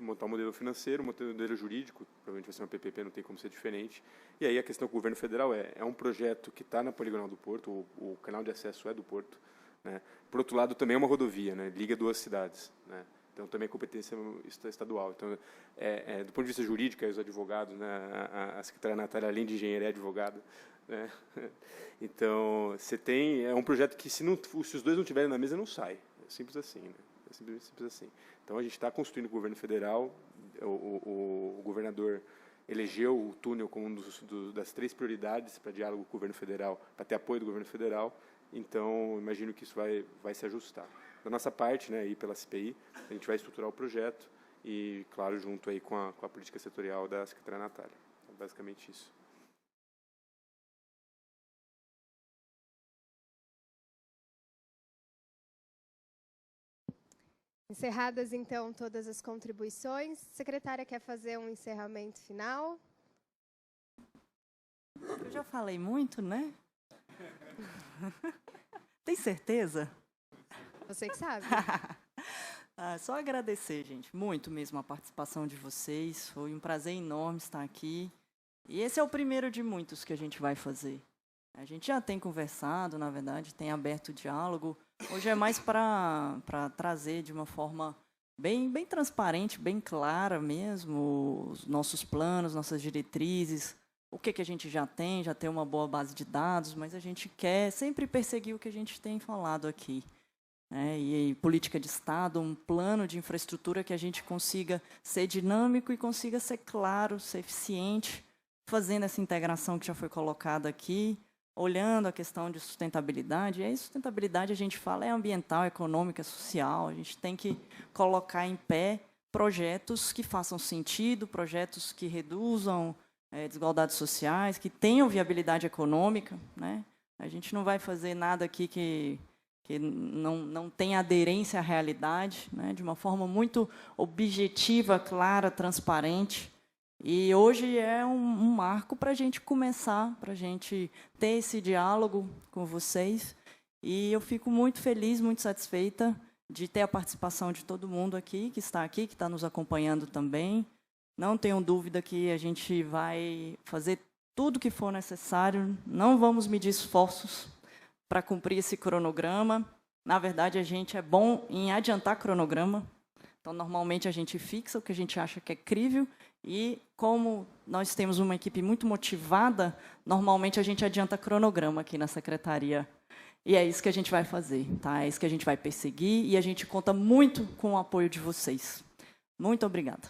montar um modelo financeiro, um modelo jurídico, provavelmente vai ser uma PPP, não tem como ser diferente. E aí a questão com o governo federal é um projeto que está na poligonal do Porto, o canal de acesso é do Porto, né? Por outro lado, também é uma rodovia, né, liga 2 cidades, né? Então, também é competência estadual. Então, do ponto de vista jurídico, os advogados, né, a secretária Natália, além de engenheira, é advogada, né? Então, você tem... É um projeto que, se os dois não estiverem na mesa, não sai. É simples assim, né? É simples assim. Então, a gente está construindo o governo federal. O governador elegeu o túnel como das 3 prioridades para diálogo com o governo federal, para ter apoio do governo federal. Então, imagino que isso vai se ajustar. Da nossa parte, né, aí pela CPI, a gente vai estruturar o projeto e, claro, junto aí com a política setorial da secretária Natália. É basicamente isso. Encerradas, então, todas as contribuições. A secretária quer fazer um encerramento final? Eu já falei muito, né? Tem certeza? Você que sabe. Só agradecer, gente, muito mesmo a participação de vocês. Foi um prazer enorme estar aqui. E esse é o primeiro de muitos que a gente vai fazer. A gente já tem conversado, na verdade, tem aberto o diálogo. Hoje é mais para trazer de uma forma bem transparente, bem clara mesmo, os nossos planos, nossas diretrizes, o que a gente já tem uma boa base de dados, mas a gente quer sempre perseguir o que a gente tem falado aqui. E política de Estado, um plano de infraestrutura que a gente consiga ser dinâmico e consiga ser claro, ser eficiente, fazendo essa integração que já foi colocada aqui, olhando a questão de sustentabilidade. E aí, sustentabilidade, a gente fala, é ambiental, econômica, social. A gente tem que colocar em pé projetos que façam sentido, projetos que reduzam desigualdades sociais, que tenham viabilidade econômica, né? A gente não vai fazer nada aqui que não tem aderência à realidade, né? De uma forma muito objetiva, clara, transparente. E hoje é um marco para a gente começar, para a gente ter esse diálogo com vocês. E eu fico muito feliz, muito satisfeita de ter a participação de todo mundo aqui, que está nos acompanhando também. Não tenham dúvida que a gente vai fazer tudo o que for necessário, não vamos medir esforços para cumprir esse cronograma. Na verdade, a gente é bom em adiantar cronograma. Então, normalmente, a gente fixa o que a gente acha que é crível e, como nós temos uma equipe muito motivada, normalmente a gente adianta cronograma aqui na secretaria. E é isso que a gente vai fazer, tá? É isso que a gente vai perseguir e a gente conta muito com o apoio de vocês. Muito obrigada.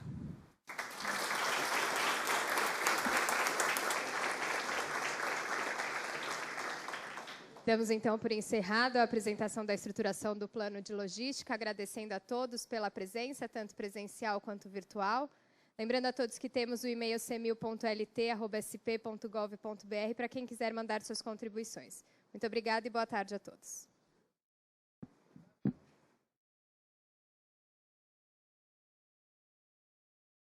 Damos, então, por encerrado a apresentação da estruturação do plano de logística, agradecendo a todos pela presença, tanto presencial quanto virtual. Lembrando a todos que temos o e-mail cmil.lt@sp.gov.br para quem quiser mandar suas contribuições. Muito obrigada e boa tarde a todos.